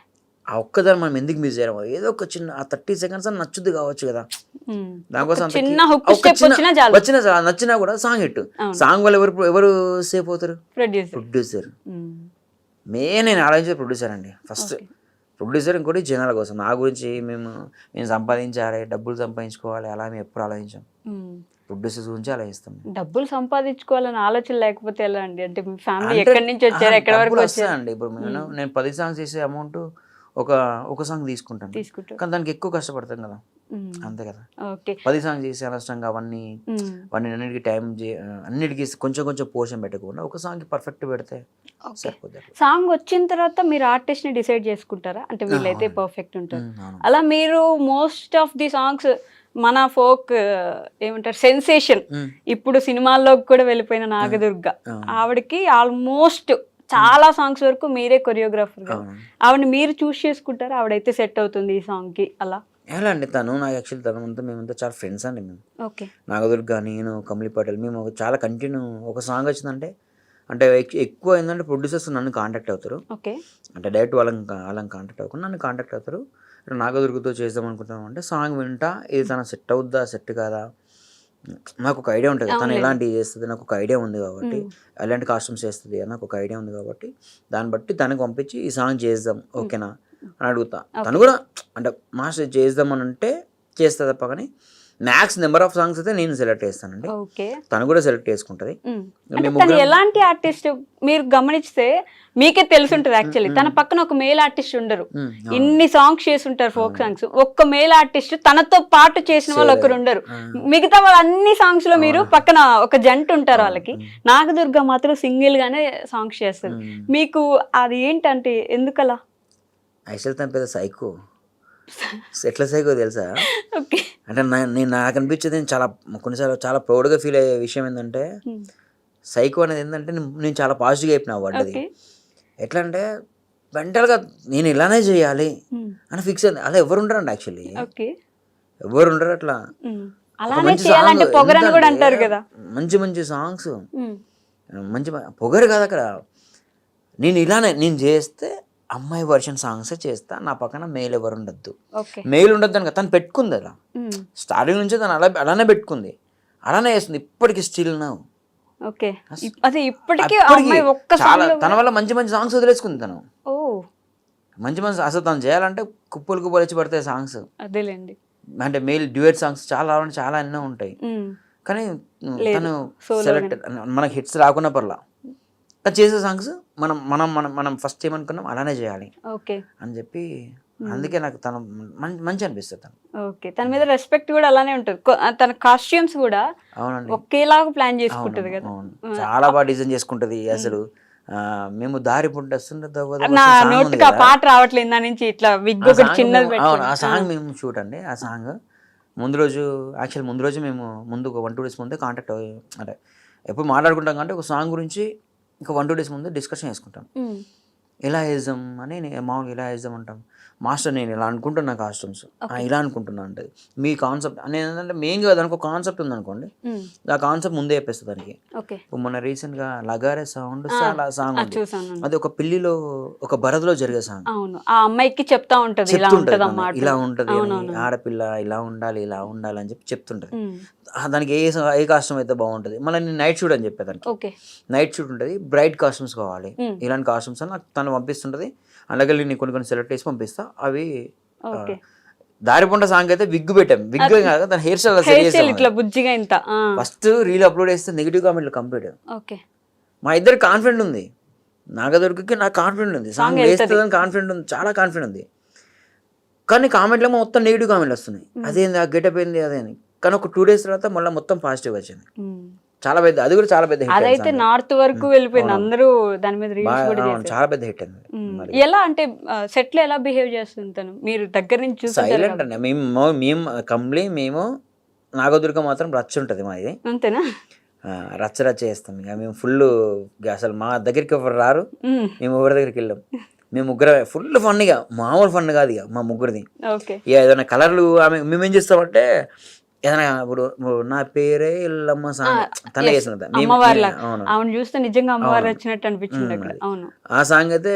ఆ ఒక్కదాన్ని మనం ఎందుకు మిస్ చేయడం, ఏదో ఒక చిన్న ఆ 30 సెకండ్స్ అని నచ్చుద్ది కావచ్చు కదా, దానికోసం వచ్చిన నచ్చినా కూడా సాంగ్ హిట్. సాంగ్ వల్ల ఎవరు సేఫ్ అవుతారు? ప్రొడ్యూసర్. మెయిన్ నేను ఆలోచించే ప్రొడ్యూసర్ అండి ఫస్ట్. ప్రొడ్యూసర్, ఇంకోటి జనాల కోసం. నా గురించి మేము సంపాదించాలి, డబ్బులు సంపాదించుకోవాలి అలా మేము ఎప్పుడు ఆలోచించాం. ప్రొడ్యూసర్స్ గురించి ఆలోచిస్తాం. డబ్బులు సంపాదించుకోవాలని ఆలోచన లేకపోతే ఎలా అండి? అంటే మీ ఫ్యామిలీ ఎక్కడి నుంచి వచ్చారు, ఎక్కడి వరకు వస్తాయండి? ఇప్పుడు నేను 10 సాంగ్స్ చేసే అమౌంట్ ఒక సాంగ్ తీసుకుంటాను, కానీ దానికి ఎక్కువ కష్టపడతాం కదా, అంతే కదా. 10 సాంగ్స్ చేసి అనవసరంగా అవన్నీ అన్నిటికీ అన్నిటికీ కొంచెం కొంచెం పోర్షన్ పెట్టకుండా ఒక సాంగ్ పర్ఫెక్ట్ పెడితే సరిపోతుంది. సాంగ్ వచ్చిన తర్వాత మీరు ఆర్టిస్ట్ ని డిసైడ్ చేసుకుంటారా? అంటే వీళ్ళైతే పర్ఫెక్ట్ ఉంటారు అలా. మీరు మోస్ట్ ఆఫ్ ది సాంగ్స్ మన ఫోక్ ఏమంటారు సెన్సేషన్, ఇప్పుడు సినిమాల్లోకి కూడా వెళ్ళిపోయిన నాగదుర్గ, ఆవిడకి ఆల్మోస్ట్ చాలా సాంగ్స్ వరకు మీరే కొరియోగ్రాఫర్ గా ఆవిడని మీరు చూస్ చేసుకుంటారా? ఆవిడైతే సెట్ అవుతుంది ఈ సాంగ్ కి అలా ఎలా అండి? నాకు యాక్చువల్లీ తనంతా మేమంతా చాలా ఫ్రెండ్స్ అండి. మేము నాగదుర్గ, నేను, కమలి పటేల్, మేము చాలా కంటిన్యూ ఒక సాంగ్ వచ్చిందంటే అంటే ఎక్కువ ఏంటంటే ప్రొడ్యూసర్స్ నన్ను కాంటాక్ట్ అవుతారు. అంటే డైరెక్ట్ వాళ్ళని కాంటాక్ట్ అవ్వకుండా నన్ను కాంటాక్ట్ అవుతారు. నాగదుర్గతో చేద్దాం అనుకుంటాం అంటే సాంగ్ వింటా, ఇది తన సెట్ అవుద్దా సెట్ కాదా, నాకు ఒక ఐడియా ఉంటుంది తను ఎలాంటివి చేస్తుంది, నాకు ఒక ఐడియా ఉంది కాబట్టి, ఎలాంటి కాస్ట్యూమ్స్ చేస్తుంది అని నాకు ఒక ఐడియా ఉంది కాబట్టి దాన్ని బట్టి తనకు పంపించి ఈ సాంగ్ చేద్దాం ఓకేనా అని అడుగుతా. తను కూడా అంటే మాస్టర్ చేద్దాం అని అంటే చేస్తా తప్ప, కానీ మ్యాక్స్ నెంబర్ ఆఫ్ సాంగ్స్ అయితే నేను సెలెక్ట్ చేస్తానండి, తను కూడా సెలెక్ట్ చేసుకుంటది. ఎలాంటి ఆర్టిస్ట్ మీరు గమనిస్తే మీకే తెలుసుంటది. యాక్చువల్లీ తన పక్కన ఒక మేల్ ఆర్టిస్ట్ ఉండరు, ఇన్ని సాంగ్స్ చేసి ఉంటారు ఫోక్ సాంగ్స్, ఒక్క మేల్ ఆర్టిస్ట్ తనతో పాటు చేసిన వాళ్ళు ఒకరు ఉండరు. మిగతా వాళ్ళు అన్ని సాంగ్స్ లో మీరు పక్కన ఒక జంట ఉంటారు వాళ్ళకి. నాగదుర్గ మాత్రం సింగిల్ గానే సాంగ్స్ చేస్తారు. మీకు అది ఏంటంటే ఎందుకలా? యాక్చువల్ తన పెద్ద సైకో. ఎట్లా సైకో తెలుసా? అంటే నాకు అనిపించేది, నేను కొన్నిసార్లు చాలా ప్రౌడ్గా ఫీల్ అయ్యే విషయం ఏంటంటే, సైకో అనేది ఏంటంటే నేను చాలా పాజిటివ్గా చెప్పిన పడ్డది. ఎట్లా అంటే మెంటల్గా నేను ఇలానే చేయాలి అని ఫిక్స్ అయింది. అలా ఎవరు ఉండరండి యాక్చువల్లీ, ఎవరు ఉండరు అట్లా. మంచి మంచి సాంగ్స్, మంచి పొగరు కాదు అక్కడ. నేను చేస్తే అమ్మాయి వర్షన్ సాంగ్స్ చేస్తా, నా పక్కన మెయిల్ ఎవరు ఉండద్దు, మెయిల్ ఉండద్దు అని తను పెట్టుకుంది. అలా స్టార్టింగ్ నుంచి తను అలానే పెట్టుకుంది, అలానే చేస్తుంది ఇప్పటికి స్టిల్ నౌ. తన వల్ల మంచి మంచి సాంగ్స్ వదిలేసుకుంది తను. మంచి మంచి అసలు తను చేయాలంటే కుప్పలు వచ్చి పడతాయి సాంగ్స్. అంటే మెయిల్ డ్యూయట్ సాంగ్స్ చాలా ఎన్నో ఉంటాయి, కానీ తను సెలెక్ట్ మనకి హిట్స్ రాకున్నా పర్లా చేసే సాంగ్స్ మనం మనం మనం మనం ఫస్ట్ ఏమనుకున్నాం అలానే చేయాలి అని చెప్పి, అందుకే నాకు తను మంచి అనిపిస్తుంది. తన మీద రెస్పెక్ట్ కూడా అలానే ఉంటుంది. తన కాస్ట్యూమ్స్ కూడా ఒకేలాగా ప్లాన్ చేసుకుంటది కదా, చాలా బాగా డిజైన్ చేసుకుంటది. అసలు మేము దారి పుట్టి పాట రావట్లేదు దాని నుంచి ఇట్లా విగ్ ఒకటి చిన్నది. ఆ సాంగ్ మేము షూట్ అండి. ఆ సాంగ్ ముందు రోజు మేము ముందు ఒక 1-2 days ముందే కాంటాక్ట్ అంటే ఎప్పుడు మాట్లాడుకుంటాం కాబట్టి ఒక సాంగ్ గురించి ఇంకా 1-2 days ముందు డిస్కషన్ చేసుకుంటాం. ఎలా వేద్దాం అని మామూలుగా ఎలా వేద్దాం అంటాం. మాస్టర్ నేను ఇలా అనుకుంటున్నా కాస్ట్యూమ్స్, ఇలా అనుకుంటున్నా అంటే మీ కాన్సెప్ట్ నేను ఏంటంటే మెయిన్గా దానికి ఒక కాన్సెప్ట్ ఉందనుకోండి, ఆ కాన్సెప్ట్ ముందే చెప్పేస్తుంది దానికి. మొన్న రీసెంట్గా లగారే సాంగ్ సాంగ్ అది ఒక పిల్లిలో ఒక భరత్లో జరిగే సాంగ్. ఆ అమ్మాయికి చెప్తా ఉంటది ఇలా ఉంటది, ఆడపిల్ల ఇలా ఉండాలి అని చెప్పి చెప్తుంటది. దానికి ఏ కాస్ట్యూమ్ అయితే బాగుంటుంది. మళ్ళీ నేను నైట్ షూట్ అని చెప్పేదానికి, నైట్ షూట్ ఉంటుంది, బ్రైట్ కాస్ట్యూమ్స్ కావాలి, ఇలాంటి కాస్ట్యూమ్స్ అని నాకు తను పంపిస్తుంటది. అలాగే నేను కొన్ని సెలెక్ట్ చేసి పంపిస్తా. అవి దారిపొండ సాంగ్ అయితే విగ్ పెట్టాం, విగ్ కాదు తన hair style first reel upload చేస్తే నెగిటివ్ కామెంట్లు కంప్లీట్. మా ఇద్దరు కాన్ఫిడెంట్ ఉంది, నాగదుర్గకి నాకు కాన్ఫిడెంట్ ఉంది, సాంగ్ వేస్తుందని కాన్ఫిడెంట్ ఉంది, చాలా కాన్ఫిడెంట్ ఉంది. కానీ కామెంట్లో మొత్తం నెగిటివ్ కామెంట్లు వస్తున్నాయి, అదేంది ఆ గెటప్ ఏంది అదే అని. కానీ ఒక 2 days తర్వాత మళ్ళీ మొత్తం పాజిటివ్ వచ్చింది. చాలా పెద్ద, అది కూడా చాలా పెద్ద హిట్. అదైతే నార్త్ వరకు వెళ్ళిపోయింది, అందరూ దాని మీద రీల్స్ కూడా చేశారు. చాలా పెద్ద హిట్ అయింది. ఎలా అంటే సెట్ లో ఎలా బిహేవ్ చేస్తుంది తను? మీరు దగ్గర నుంచి చూసి సైలెంట్ అండి. మేము నాగదుర్గ మాత్రం రచ్చ ఉంటుంది మాది, అంతేనా? రచ్చ చేస్తాం. ఇక మేము ఫుల్ అసలు మా దగ్గరికి ఎవరు రారు, మేము ఎవరి దగ్గరికి వెళ్ళాం. మేము ముగ్గురు ఫుల్ ఫన్, ఇక మామూలు ఫన్ కాదు ఇక మా ముగ్గురిది. ఓకే. ఇక ఏదైనా కలర్లు ఆమె మేమేం చేస్తామంటే ఏదైనా ఇప్పుడు నా పేరే ఎల్లమ్మ సాంగ్ తనే చేసింది. అవును, ఆమెను చూస్తే నిజంగా అమ్మవారు వచ్చినట్టు అనిపించింది అక్కడ. అవును, ఆ సాంగ్ అయితే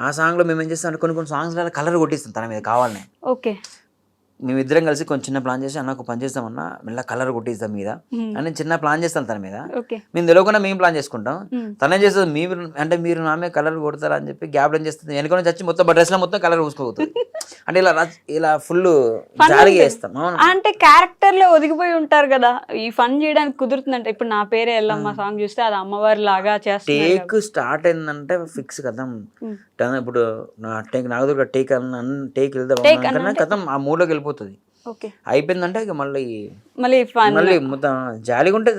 ఆ సాంగ్ లో మేము ఏం చేస్తాం అంటే కొన్ని సాంగ్స్ కలర్ కొట్టిస్తాం తన మీద కావాలని. ఓకే. మేమిద్దరం కలిసి కొంచెం చిన్న ప్లాన్ చేసి అన్న ఒక పని చేస్తామన్నా మెల్ల కలర్ కొట్టిస్తాం మీద అని చిన్న ప్లాన్ చేస్తాం తన మీద. మేము తెలియకుండా మేము ప్లాన్ చేసుకుంటాం. తనేం చేస్తుంది మీరు నా మీద కలర్ కొడతారా అని చెప్పి గ్యాప్ ఏం చేస్తుంది వెనుకొని చచ్చి మొత్తం డ్రెస్ లో మొత్తం కలర్ పూసుకోబోతుంది. అంటే ఇలా ఫుల్ జాలిగా చేస్తాం. అంటే క్యారెక్టర్ లో ఒదిగిపోయి ఉంటారు కదా, ఈ ఫన్ చేయడానికి కుదురుతుందంటే. ఇప్పుడు నా పేరే ఎల్లమ్మ సాంగ్ చూస్తే అది అమ్మవారి లాగా చేస్తారు. టేక్ స్టార్ట్ అయిందంటే ఫిక్స్ కదా. ఇప్పుడు నాగదుర్గ టేక్ వెళ్దాం కథం ఆ మూడ్లోకి వెళ్ళిపోతుంది. అయిపోయిందంటే ఇక మళ్ళీ మొత్తం జాలీగా ఉంటుంది.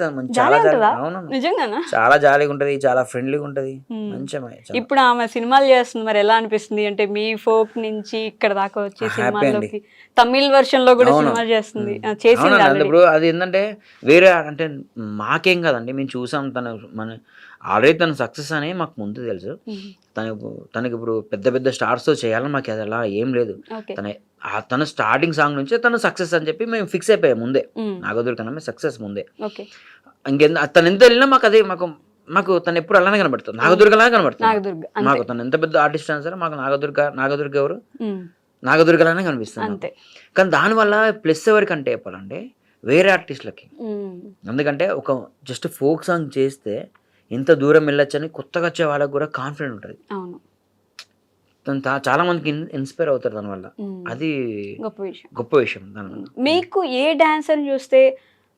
చాలా జాలీగా ఉంటది, చాలా ఫ్రెండ్లీగా ఉంటది, మంచిగా. ఇప్పుడు ఆమె సినిమాలు చేస్తుంది, మరి ఎలా అనిపిస్తుంది? అంటే మీ ఫోక్ నుంచి ఇక్కడ దాకా వచ్చి సినిమాల్లోకి తమిళ్ వర్షన్ లో కూడా సినిమాలు చేస్తుంది. ఇప్పుడు అది ఏంటంటే వేరే అంటే మాకేం కదండి, మేము చూసాం మన ఆల్రెడీ తన సక్సెస్ అని మాకు ముందు తెలుసు. తనకి ఇప్పుడు పెద్ద పెద్ద స్టార్స్ తో చేయాలని మాకు అది అలా ఏం లేదు. తన స్టార్టింగ్ సాంగ్ నుంచే తను సక్సెస్ అని చెప్పి మేము ఫిక్స్ అయిపోయాం ముందే. నాగదుర్గ సక్సెస్ ముందే. తను ఎంత వెళ్ళినా మాకు అదే మాకు తను ఎప్పుడు అలానే కనబడుతుంది, నాగదుర్గలాగా కనబడుతుంది మాకు. తను ఎంత పెద్ద ఆర్టిస్ట్ అయినా సరే మాకు నాగదుర్గ ఎవరు నాగదుర్గలానే కనిపిస్తుంది. కానీ దానివల్ల ప్లస్ ఎవరికంటే చెప్పాలంటే వేరే ఆర్టిస్టులకి. ఎందుకంటే ఒక జస్ట్ ఫోక్ సాంగ్ చేస్తే ఇంత దూరం వెళ్ళొచ్చని కొత్తగా వచ్చే వాళ్ళకి కూడా కాన్ఫిడెంట్ ఉంటుంది. చాలా మందికి ఇన్స్పైర్ అవుతారు దానివల్ల. అది గొప్ప విషయం దానివల్ల. మీకు ఏ డాన్సర్ చూస్తే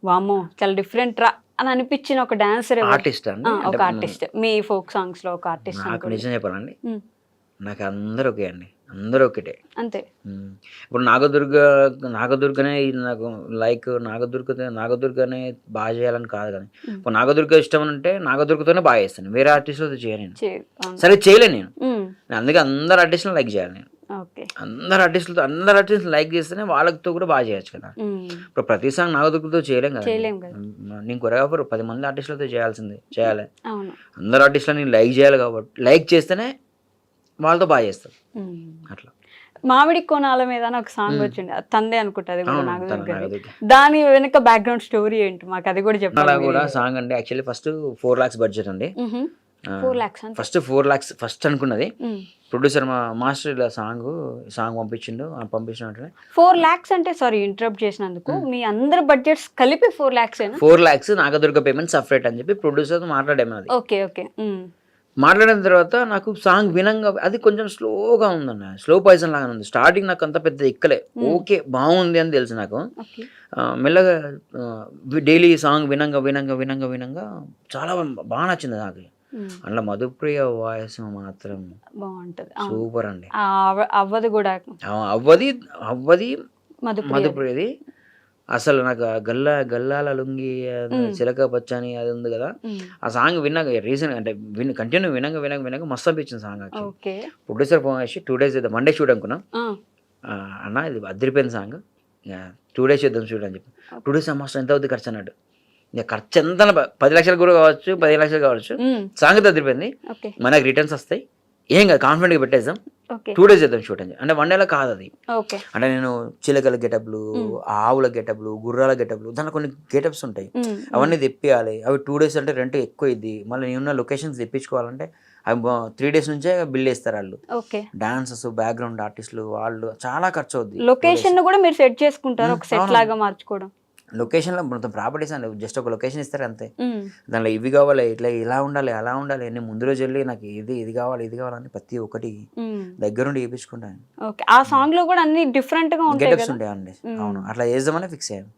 వామ్మో చాలా డిఫరెంట్ రా అని అనిపించిన ఒక డాన్సర్ ఆర్టిస్ట్ అండి? ఒక ఆర్టిస్ట్ మీ ఫోక్ సాంగ్స్ లో ఒక ఆర్టిస్ట్. నాకు నిజం చెప్పాలండి, నాకు అందరూ ఒకే అండి, అందరూ ఒకటే అంతే. ఇప్పుడు నాగదుర్గనే నాకు లైక్ నాగదుర్గనే బాగా చేయాలని కాదు, కానీ ఇప్పుడు నాగదుర్గ ఇష్టం అంటే నాగదుర్గతోనే బాగా చేస్తాను, వేరే ఆర్టిస్టులతో చేయను. సరే చేయలేను నేను, అందుకే అందరు ఆర్టిస్టులను లైక్ చేయాలి నేను. అందరు ఆర్టిస్టులు లైక్ చేస్తేనే వాళ్ళతో కూడా బాగా చేయొచ్చు కదా. ఇప్పుడు ప్రతి సాంగ్ నాగదుర్గతో చేయలేం కదా. నేను కొరియోగ్రాఫర్ 10 మంది ఆర్టిస్టులతో చేయాలి. అందరు ఆర్టిస్టులని లైక్ చేయాలి కాబట్టి లైక్ చేస్తేనే వాళ్ళతో బాగా చేస్తారు. అట్లా మామిడి కోణాల మీద ఒక సాంగ్ వచ్చింది, తందే అనుకుంటా, దాని వెనక బ్యాక్గ్రౌండ్ స్టోరీ ఏంటి మాకు అది కూడా చెప్పాలి. కూడా సాంగ్ అండి యాక్చువల్లీ ఫస్ట్ 4 lakhs బడ్జెట్ అండి. 4 lakhs ఫస్ట్ 4 lakhs ఫస్ట్ అనుకున్నది. ప్రొడ్యూసర్ మా మాస్టర్ ఇలా సాంగ్ పంపించిండు. 4 lakhs అంటే సారీ ఇంటరప్ట్ చేసినందుకు, మీ అందరి బడ్జెట్స్ కలిపి 4 lakhs 4 lakhs Nagadurga payment separate అని చెప్పి ప్రొడ్యూసర్ మాట్లాడాము. అది ఓకే. మాట్లాడిన తర్వాత నాకు సాంగ్ వినంగా అది కొంచెం స్లోగా ఉందన్న, స్లో పాయిజన్ లాగా ఉంది. స్టార్టింగ్ నాకు అంత పెద్ద ఎక్కలే, ఓకే బాగుంది అని తెలుసు నాకు. మెల్లగా డైలీ సాంగ్ వినంగా చాలా బాగా నచ్చింది నాకు. అందులో మధుప్రియ వాయిస్ మాత్రం బాగుంటది, సూపర్ అండి. అవ్వది కూడా అవ్వది మధుప్రియది అసలు నాకు గల్లాల లుంగి చిలక పచ్చని అది ఉంది కదా, ఆ సాంగ్ విన్నాక రీసెంట్ అంటే కంటిన్యూ వినంగా మస్తు అనిపించింది సాంగ్. ప్రొడ్యూసర్ ఫోన్ చేసి 2 days చేద్దాం, మండే షూట్ అనుకున్నాం. అన్న ఇది అదిరిపోయిన సాంగ్, 2 days చేద్దాం షూట్ అని చెప్పి. 2 days మస్తు ఎంత అవుతుంది ఖర్చు అన్నట్టు. ఇక ఖర్చు ఎంత 10 లక్షలు కూడా కావచ్చు, 15 లక్షలు కావచ్చు. సాంగ్ అదిరిపోయింది, మనకు రిటర్న్స్ వస్తాయి, ఏం కాదు కాన్ఫిడెంట్గా పెట్టేద్దాం, 2 days చేద్దాం షూట్ అని. అంటే 1 day కాదు అది. అంటే నేను చిలకల గెటప్లు, ఆవుల గెటప్లు, గుర్రాల గెటప్లు, దాంట్లో కొన్ని గెటప్స్ ఉంటాయి, అవన్నీ తెప్పియాలి. అవి 2 days అంటే రెంట్ ఎక్కువ ఇది. మళ్ళీ నేనున్న లొకేషన్స్ తెప్పించుకోవాలంటే అవి 3 days నుంచే బిల్ చేస్తారు వాళ్ళు. డాన్సర్స్, బ్యాక్గ్రౌండ్ ఆర్టిస్టులు, వాళ్ళు చాలా ఖర్చు అవుద్ది. లొకేషన్ కూడా మీరు సెట్ చేసుకుంటారు, ఒక సెట్ లాగా మార్చుకోవడం. లొకేషన్లో మొత్తం ప్రాపర్టీస్ అండి, జస్ట్ ఒక లొకేషన్ ఇస్తారు అంతే. దాంట్లో ఇవి కావాలి, ఇలా ఉండాలి, అలా ఉండాలి, నేను ముందు రోజు వెళ్ళి నాకు ఇది కావాలి అని ప్రతి ఒక్కటి దగ్గరుండి చేయించుకుంటాను. ఆ సాంగ్ లో కూడా అన్ని డిఫరెంట్ గా ఉంటాయి, గెటప్స్ ఉంటాయి అండి. అవును, అట్లా చేద్దామని ఫిక్స్ అయ్యాను.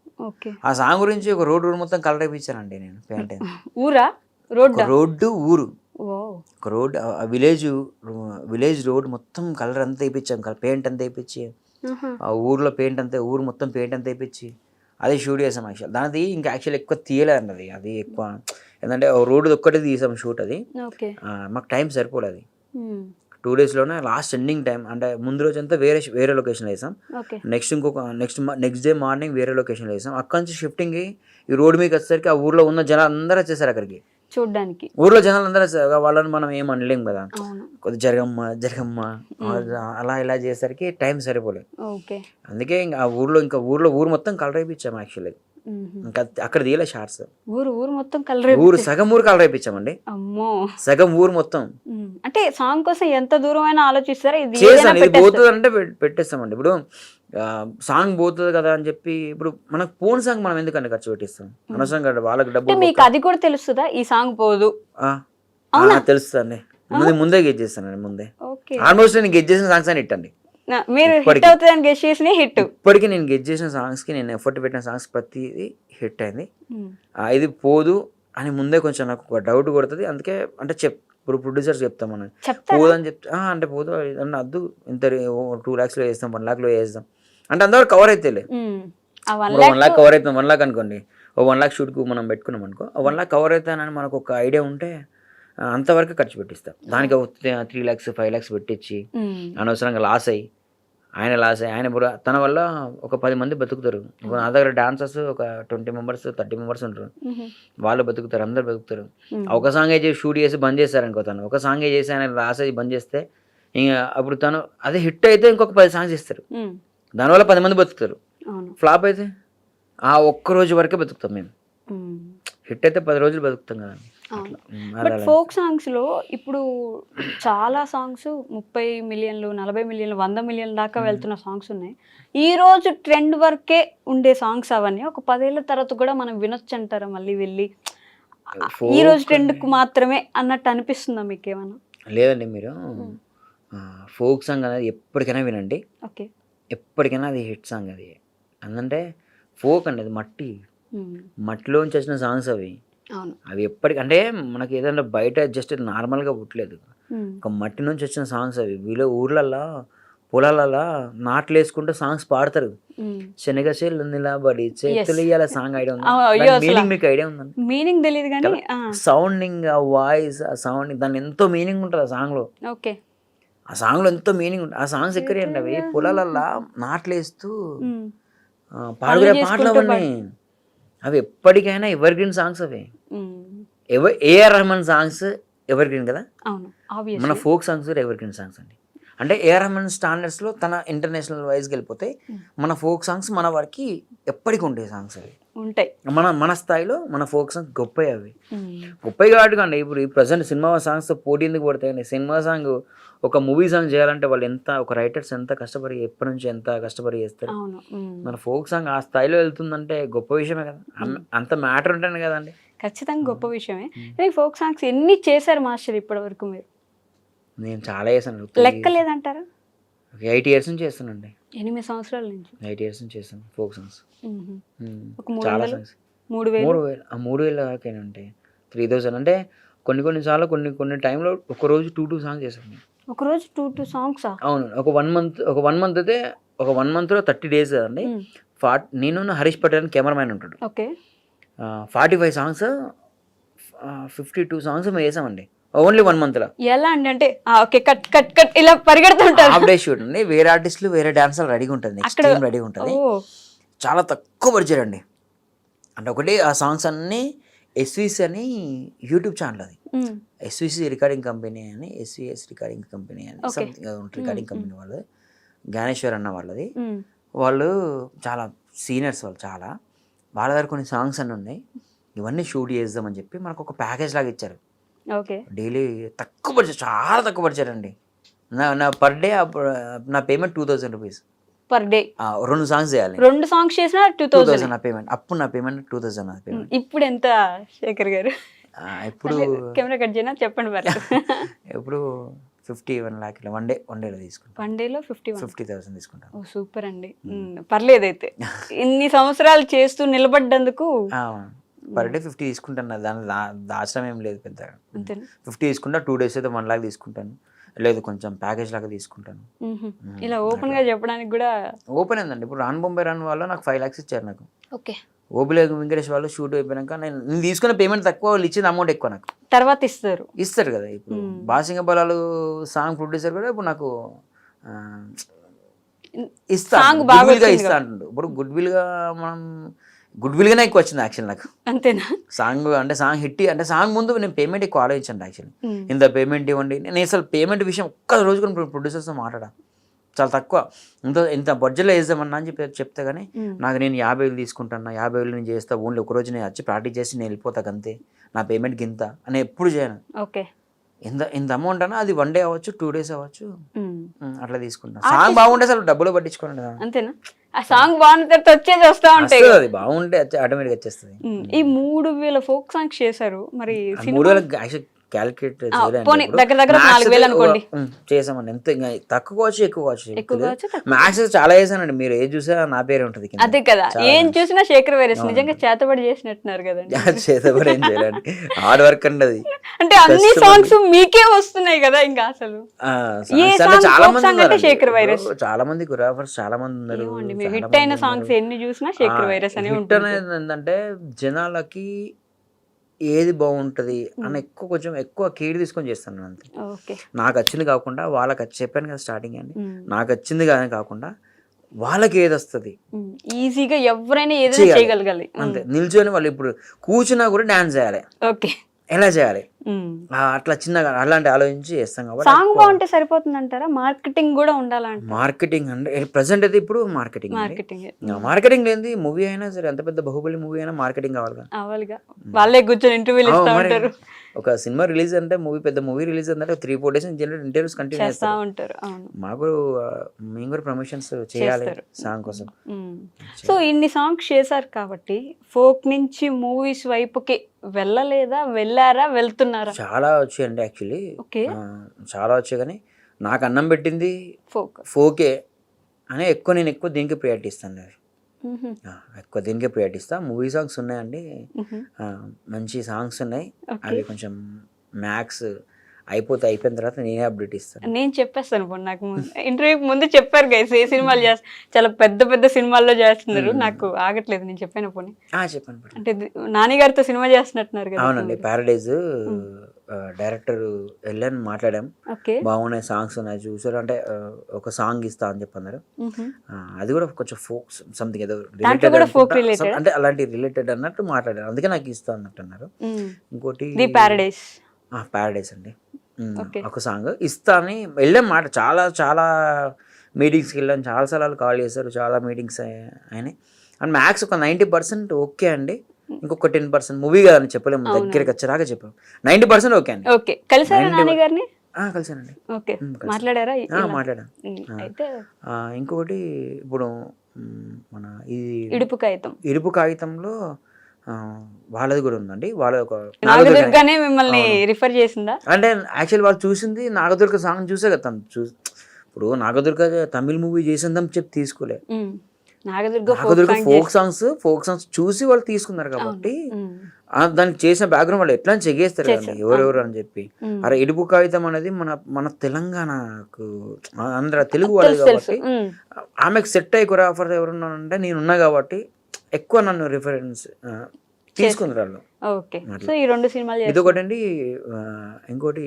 ఆ సాంగ్ గురించి ఒక రోడ్ మొత్తం కలర్ వేయించానండి నేను. పెయింట్ రోడ్డు ఊరు ఒక రోడ్, విలేజ్ రోడ్ మొత్తం కలర్ అంతా వేయించాం, పెయింట్ అంతా వేయించి, ఆ ఊర్లో పెయింట్ అంతా, ఊరు మొత్తం పెయింట్ అంతా వేయించి అది షూట్ చేసాం. యాక్చువల్ దానిది ఇంకా యాక్చువల్ ఎక్కువ తీయలే అన్నది, అది ఎక్కువ ఏంటంటే రోడ్డు ఒక్కటి తీసాం షూట్. అది మాకు టైం సరిపోలేదు. 2 days లాస్ట్ ఎండింగ్ టైం అంటే ముందు రోజు అంతా వేరే లొకేషన్ వేసాం. నెక్స్ట్ డే మార్నింగ్ వేరే లొకేషన్ వేసాం. అక్కడి నుంచి షిఫ్టింగ్ ఈ రోడ్ మీకు వచ్చేసరికి ఆ ఊర్లో ఉన్న జనాలు అందరూ వచ్చేసారు అక్కడికి. చూడ్డానికి. ఊర్లో జనాలు అందరూ వాళ్ళని మనం ఏం అనలేం కదా, అవును. కొద్ది జరగమ్మ అలా ఇలా చేసేసరికి టైం సరిపోలేదు. ఓకే. అందుకే ఇంకా ఆ ఊరు మొత్తం కలర్ అయిపించాము యాక్చువల్లీ. ఇంకా అక్కడ తీయలే షార్ట్స్. ఊరు మొత్తం కలర్. సగం ఊరు కలర్ అయిపించామండి. అమ్మో. సగం ఊరు మొత్తం. అంటే సాంగ్ కోసం ఎంత దూరం అయినా ఆలోచిస్తారా? చేసాను, ఇది పోతుంది అంటే పెట్టేస్తామండి. ఇప్పుడు సాంగ్ పోతుంది కదా అని చెప్పి ఇప్పుడు మనకు ఫోన్ సాంగ్ మనం ఎందుకంటే ఖర్చు పెట్టిస్తాం అనవసరంగా, వాళ్ళకి డబ్బులు. మీకు అది కూడా తెలుస్తుందా ఈ సాంగ్ పోదు? తెలుస్తుంది, ముందే గెట్ చేస్తానండి. ముందే ఓకే. ఆల్మోస్ట్ నేను గెట్ చేసిన సాంగ్స్ అని హిట్ అండి. మీరు హిట్ అవుతుందని గెస్ చేసిన హిట్. ఇప్పటికీ నేను గెట్ చేసిన సాంగ్స్ కి, నేను ఎఫర్ట్ పెట్టిన సాంగ్స్ ప్రతిదీ హిట్ అయింది. ఇది పోదు అని ముందే కొంచెం నాకు ఒక డౌట్ కొడుతుంది. అందుకే అంటే ఇప్పుడు ప్రొడ్యూసర్స్ చెప్తాం మనం పోదు అని చెప్తే, అంటే పోదు అన్న వద్దు, ఇంత 2 lakhs లో వేస్తాం, 1 lakh లో వేస్తాం అంటే అంతవరకు కవర్ అయితే 1 lakh కవర్ అవుతుంది. 1 lakh అనుకోండి, 1 lakh షూట్కు మనం పెట్టుకున్నాం అనుకో, 1 lakh కవర్ అవుతానని మనకు ఒక ఐడియా ఉంటే అంతవరకు ఖర్చు పెట్టిస్తాం. దానికి 3 lakhs 5 lakhs పెట్టించి అనవసరంగా లాస్ అయ్యి ఆయన తన వల్ల ఒక 10 మంది బతుకుతారు. నా దగ్గర డాన్సర్స్ ఒక 20 members 30 members ఉంటారు, వాళ్ళు బతుకుతారు, అందరు బతుకుతారు. ఒక సాంగ్ చేసి షూట్ చేసి బంద్ చేశారనుకో, తను ఒక సాంగ్ చేసి ఆయన లాస్ అయ్యి బంద్ చేస్తే ఇంకా అప్పుడు తను అదే హిట్ అయితే ఇంకొక 10 songs ఇస్తారు, దానివల్ల 10 మంది బతుకుతారు. ఫ్లాప్ అయితే ఆ ఒక్క రోజు వరకే బతుకుతాం మేము. హిట్ అయితే 10 రోజులు బతుకుతాం కదా. బట్ ఫోక్ సాంగ్స్ లో ఇప్పుడు చాలా సాంగ్స్ 30 మిలియన్లు 40 మిలియన్లు 100 మిలియన్ దాకా వెళ్తున్న సాంగ్స్ ఉన్నాయి. ఈ రోజు ట్రెండ్ వరకే ఉండే సాంగ్స్ అవన్నీ ఒక 10 ఏళ్ల తర్వాత కూడా మనం వినొచ్చు అంటారా? మళ్ళీ వెళ్ళి ఈ రోజు ట్రెండ్ కు మాత్రమే అన్నట్టు అనిపిస్తుందా మీకు ఏమన్నా? లేదండి, మీరు ఫోక్ సాంగ్ అనేది ఎప్పటికైనా వినండి. ఓకే. ఎప్పటికైనా అది హిట్ సాంగ్. అది అందుకంటే ఫోక్ అండి, అది మట్టిలోంచి వచ్చిన సాంగ్స్ అవి. అవి ఎప్పటికంటే మనకి ఏదైనా బయట జస్ట్ నార్మల్గా పుట్టలేదు, ఒక మట్టి నుంచి వచ్చిన సాంగ్స్ అవి. వీళ్ళు ఊర్లల్లో పొలాలల్లో నాట్లు వేసుకుంటే సాంగ్స్ పాడతారు. శనగశీలు నిలబడి చేతులు ఇయ్యాల సాంగ్ ఐడియా ఉంది? మీనింగ్ మీకు ఐడియా ఉందండి? మీనింగ్ తెలియదు కానీ సౌండింగ్, ఆ వాయిస్, ఆ సౌండింగ్, దాని ఎంతో మీనింగ్ ఉంటుంది ఆ సాంగ్ లో. ఓకే. ఆ సాంగ్ లో ఎంతో మీనింగ్ ఉంటుంది. ఆ సాంగ్స్ ఎక్కడండి, అవి పొలాలల్లో నాట్లు వేస్తూ పాడుకునే పాటలు అవన్నీ. అవి ఎప్పటికైనా ఎవర్ గ్రీన్ సాంగ్స్. అవి AR Rahman songs evergreen కదా. మన folk songs evergreen songs అండి. అంటే ఏఆర్ రెహమాన్ స్టాండర్డ్స్ లో తన ఇంటర్నేషనల్ వైజ్కి వెళ్ళిపోతే మన ఫోక్ సాంగ్స్ మన వారికి ఎప్పటికీ ఉంటాయి సాంగ్స్. అవి ఉంటాయి మన స్థాయిలో మన ఫోక్ సాంగ్స్ గొప్పవి. అవి గొప్పవి కాబట్టి కండి ఇప్పుడు ఈ ప్రజెంట్ సినిమా సాంగ్స్ పోటీ ఎందుకు పడతాయండి? సినిమా సాంగ్ ఒక మూవీ సాంగ్ చేయాలంటే వాళ్ళు ఒక రైటర్స్ ఎంత కష్టపడి ఎప్పటి నుంచి ఎంత కష్టపడి చేస్తారు. మన ఫోక్ సాంగ్ ఆ స్థాయిలో వెళ్తుందంటే గొప్ప విషయమే కదా. అంత మ్యాటర్ ఉంటుంది కదండి. ఖచ్చితంగా గొప్ప విషయమే. ఫోక్ సాంగ్స్ ఎన్ని చేశారు మాస్టర్ ఇప్పటి వరకు మీరు? నేను చాలా చేశాను, లెక్క లేదంటారా? 8 years నుంచి చేస్తానండి. 8 సంవత్సరాల నుంచి 8 years నుంచి చేస్తాను ఫోక్ సాంగ్స్. చాలా సాంగ్స్ 3000 దాకా ఉంటాయి. 3000 అంటే కొన్ని సార్లు కొన్ని టైంలో ఒక రోజు 2 songs చేశాను. ఒక రోజు 2 songs? అవును. ఒక 1 month అయితే ఒక 1 monthలో 30 days కదండి. నేను హరీష్ పటేల్ కెమెరామ్యాన్ ఉంటాడు. ఓకే. 45 songs 52 songs మేము వేసామండి ఓన్లీ 1 monthలో. ఎలా అంటే ఓకే కట్ కట్ కట్ ఇలా పరిగెడుతుంటారు. హాఫ్ డే షూట్ అండి. వేరే ఆర్టిస్టులు వేరే డాన్సర్లు రెడీగా ఉంటుంది, నెక్స్ట్ టీమ్ రెడీగా ఉంటుంది. చాలా తక్కువ బడ్జెట్ అండి. అంటే ఒకటి ఆ సాంగ్స్ అన్నీ ఎస్విసి అని యూట్యూబ్ ఛానల్, అది ఎస్విసి రికార్డింగ్ కంపెనీ అని, ఎస్విఎస్ రికార్డింగ్ కంపెనీ అని సంథింగ్ రికార్డింగ్ కంపెనీ వాళ్ళది, జ్ఞానేశ్వర్ అన్న వాళ్ళది. వాళ్ళు చాలా సీనియర్స్, వాళ్ళు చాలా వాళ్ళ దగ్గర కొన్ని సాంగ్స్ అన్నీ ఉన్నాయి. ఇవన్నీ షూట్ చేద్దామని చెప్పి మనకు ఒక ప్యాకేజ్ లాగా ఇచ్చారు. ఓకే. డైలీ తక్కువ బడ్జెట్, చాలా తక్కువ బడ్జెట్ అండి. నా పర్ డే నా payment 2000 rupees per day. 2 songs చేయాలి. 2 songs చేసినా 2000 నా పేమెంట్. అప్పుడు నా పేమెంట్ 2000 నా పేమెంట్. ఇప్పుడు ఎంత శేఖర్ గారు? ఇప్పుడు కెమెరా కట్ చేయనా చెప్పండి మరి. ఇప్పుడు 51 lakh వన్ డేలో తీసుకుంటాను. 1 day లో 50,000 తీసుకుంటాను. ఓ సూపర్ అండి. పర్లేదు అయితే ఇన్ని సంవత్సరాలు చేస్తూ నిలబడ్డందుకు. పర్ డే 50 తీసుకుంటాను. దాని దాచడం ఏం లేదు పెద్దగా. 50 తీసుకుంటా. 2 days అయితే 1 lakh తీసుకుంటాను, లేదు కొంచెం ప్యాకేజ్ లాగా తీసుకుంటాను. ఇలా ఓపెన్ గా చెప్పడానికి కూడా ఓపెన్ ఏందండి. ఇప్పుడు రాన్ బొంబాయి రన్ వాళ్ళు నాకు 5 lakhs ఇచ్చారు నాకు. ఓకే. ఓబిలే వెంకటేష్ వాళ్ళు షూట్ అయిపోయాక నేను తీసుకున్న పేమెంట్ తక్కువ, వాళ్ళు ఇచ్చిన అమౌంట్ ఎక్కువ నాకు తర్వాత ఇస్తారు కదా. ఇప్పుడు బాసింగ బలాలు సాంగ్ ప్రొడ్యూసర్ కూడా ఇప్పుడు నాకు ఇస్తా అంటుండు. ఇప్పుడు గుడ్ విల్ గా మనం గుడ్ విల్గానే ఎక్కువ వచ్చింది యాక్చువల్ నాకు అంతేనా? సాంగ్ అంటే సాంగ్ హిట్ అంటే సాంగ్ ముందు నేను పేమెంట్ ఎక్కువ ఆలోచించండి యాక్చువల్లీ. ఉమ్. ఇంత పేమెంట్ ఇవ్వండి, నేను అసలు పేమెంట్ విషయం ఒక్క రోజు కూడా ప్రొడ్యూసర్స్తో మాట్లాడా, చాలా తక్కువ. ఇంత బడ్జెట్లో వేద్దామన్నా అని చెప్తే కానీ నాకు నేను 50,000 తీసుకుంటాను, 50,000 నేను చేస్తా, ఓన్లీ ఒక రోజు నేను వచ్చి ప్రాక్టీస్ చేసి నేను వెళ్ళిపోతాను అంతే, నా పేమెంట్కి ఇంత అని ఎప్పుడు చేయను. ఓకే. ఇంత అమౌంట్ అన్నా అది 1 డే అవ్వచ్చు, 2 days అవ్వచ్చు, అట్లా తీసుకుంటాను. సాంగ్ బాగుంటే అసలు డబ్బులు పట్టించుకోండి, అంతేనా? ఆ సాంగ్ బాగున్న తర్వాత వచ్చేది వస్తా ఉంటాయి. అది బాగుంటే ఆటోమేటిక్ వచ్చేస్తుంది. ఈ 3,000 ఫోక్ సాంగ్స్ చేశారు మరి 3,000 యాక్చువల్ క్యాలిక్యులేట్ పోనీ దగ్గర దగ్గర 4,000 అనుకోండి. చేసామండి. ఎంత ఇంకా తక్కువ కావచ్చు ఎక్కువ ఎక్కువ కావచ్చు. కావచ్చు, మ్యాథ్స్ చాలా చేశానండి, మీరు ఏది చూసా నా పేరే ఉంటుంది కింద. అదే కదా, ఏం చూసినా శేఖర్ వైరస్ నిజంగా చేతబడి చేసినట్టున్నారు కదండి. చేతబడి ఏం చేయాలండి, హార్డ్ వర్క్ అండి అది. అంటే అన్ని సాంగ్స్ మీకే వస్తున్నాయి కదా, ఇంకా అసలు ఏ సాంగ్ చాలా ఫోక్ సాంగ్ అంటే శేఖర్ వైరస్. చాలా మంది కొరియోగ్రాఫర్స్ చాలా మంది ఉన్నారు. మీరు హిట్ అయిన సాంగ్స్ ఎన్ని చూసినా శేఖర్ వైరస్ అనే ఉంటుంది. ఏంటంటే జనాలకి ఏది బాగుంటది అని కొంచెం ఎక్కువ కేర్ తీసుకొని చేస్తాను అంతే. నాకు వచ్చింది కాకుండా వాళ్ళకి చెప్పాను కదా స్టార్టింగ్ అండి, నాకు వచ్చింది కానీ కాకుండా వాళ్ళకి ఏది వస్తుంది ఈజీగా ఎవరైనా ఏదైనా చేయగలగాలి అంతే. నిల్చొని వాళ్ళు ఇప్పుడు కూర్చున్నా కూడా డాన్స్ చేయాలి, ఓకే ఎలా చేయాలి అట్లా చిన్నగా అలాంటి ఆలోచించి చేస్తాం కాబట్టి. సాంగ్ బాగుంటే సరిపోతుంది అంటారా? మార్కెటింగ్ కూడా ఉండాలంటే? మార్కెటింగ్ అంటే ప్రెసెంట్ అయితే ఇప్పుడు మార్కెటింగ్ లేని మూవీ అయినా సరే, ఎంత పెద్ద బాహుబలి మూవీ అయినా మార్కెటింగ్ కావాలిగా. వాళ్ళే కూర్చొని ఇంటర్వ్యూలు ఇస్తా ఉంటారు. ఒక సినిమా రిలీజ్ అంటే పెద్ద మూవీ రిలీజ్ అంటే 3-4 days ఇంటర్వ్యూస్ కంటిన్యూ చేస్తా ఉంటారు. మాకు మేము కూడా ప్రమోషన్స్ చేయాలి సాంగ్ కోసం. సో ఇన్ని సాంగ్స్ చేశారు కాబట్టి ఫోక్ నుంచి మూవీస్ వైపుకి వెళ్ళారా, వెళ్తున్నారా? చాలా వచ్చాయండి యాక్చువల్లీ, చాలా వచ్చాయి. కానీ నాకు అన్నం పెట్టింది ఫోకే అని నేను ఎక్కువ దీనికి ప్రియారిటీ ఇస్తాను. ఎక్కువ దీనికే ప్రియారిటీ ఇస్తా. మూవీ సాంగ్స్ ఉన్నాయండి, మంచి సాంగ్స్ ఉన్నాయి, అవి కొంచెం మ్యాక్స్ అయిపోయిన తర్వాత నేనే అప్డేట్ ఇస్తాను. నేను చెప్పేస్తాను, నాకు ఇంటర్వ్యూకి ముందు చెప్పారు గైస్ ఏ సినిమాలు చేస్తారు, చాలా పెద్ద పెద్ద సినిమాల్లో చేస్తున్నారు, నాకు ఆగట్లేదు. నేను చెప్పాను పోనీ చెప్పాను, అంటే నాని గారితో సినిమా చేస్తున్నట్టున్నారు కదా. అవునండి, ప్యారడైజ్ డైరెక్టర్ వెళ్ళని మాట్లాడాం, బాగున్నాయి సాంగ్స్ ఉన్నాయి చూసారు అంటే ఒక సాంగ్ ఇస్తా అని చెప్పన్నారు. అది కూడా కొంచెం ఫోక్ సంథింగ్ ఏదో రిలేటెడ్ అంటే అలాంటి రిలేటెడ్ అన్నట్టు మాట్లాడారు, అందుకే నాకు ఇస్తా అన్నట్టు అన్నారు. ఇంకోటి ప్యారడైజ్ అండి, ఒక సాంగ్ ఇస్తా అని వెళ్ళాం మాట. చాలా మీటింగ్స్కి వెళ్ళాం, చాలా సార్లు కాల్ చేశారు, చాలా మీటింగ్స్ అయినాయి. అండ్ మ్యాక్స్ ఒక 90% ఓకే అండి, ఇంకొక 10% మూవీ కాదని చెప్పలేము, దగ్గరికి వచ్చేలాగా చెప్పాము. 90% ఓకే అండి. కలిసానండి, మాట్లాడాను. ఇంకొకటి ఇప్పుడు మన ఇది ఇడుపు కాగితంలో వాళ్ళది కూడా ఉందండి, వాళ్ళది ఒక నాగదుర్గనే మిమ్మల్ని రిఫర్ చేసిందా అంటే యాక్చువల్లీ వాళ్ళు చూసింది నాగదుర్గ సాంగ్ చూసే కదా తను ఇప్పుడు నాగదుర్గ తమిళ్ మూవీ చేసిందని చెప్పి తీసుకోలే, నాగదుర్గ ఫోక్ సాంగ్స్ చూసి వాళ్ళు తీసుకున్నారు కాబట్టి దానికి చేసిన బ్యాక్గ్రౌండ్ వాళ్ళు ఎట్లా చెక్ చేస్తారు కదండి ఎవరెవరు అని చెప్పి. అరే ఇడుపు కాగితం అనేది మన తెలంగాణకు ఆంధ్ర తెలుగు వాళ్ళు కాబట్టి ఆమెకు సెట్ అయ్యి కొరియోగ్రాఫర్ ఎవరున్నారంటే నేనున్నా కాబట్టి ఎక్కువ నన్ను రిఫరెన్స్ తీసుకుంది వాళ్ళు. ఇదొకటి అండి. ఇంకోటి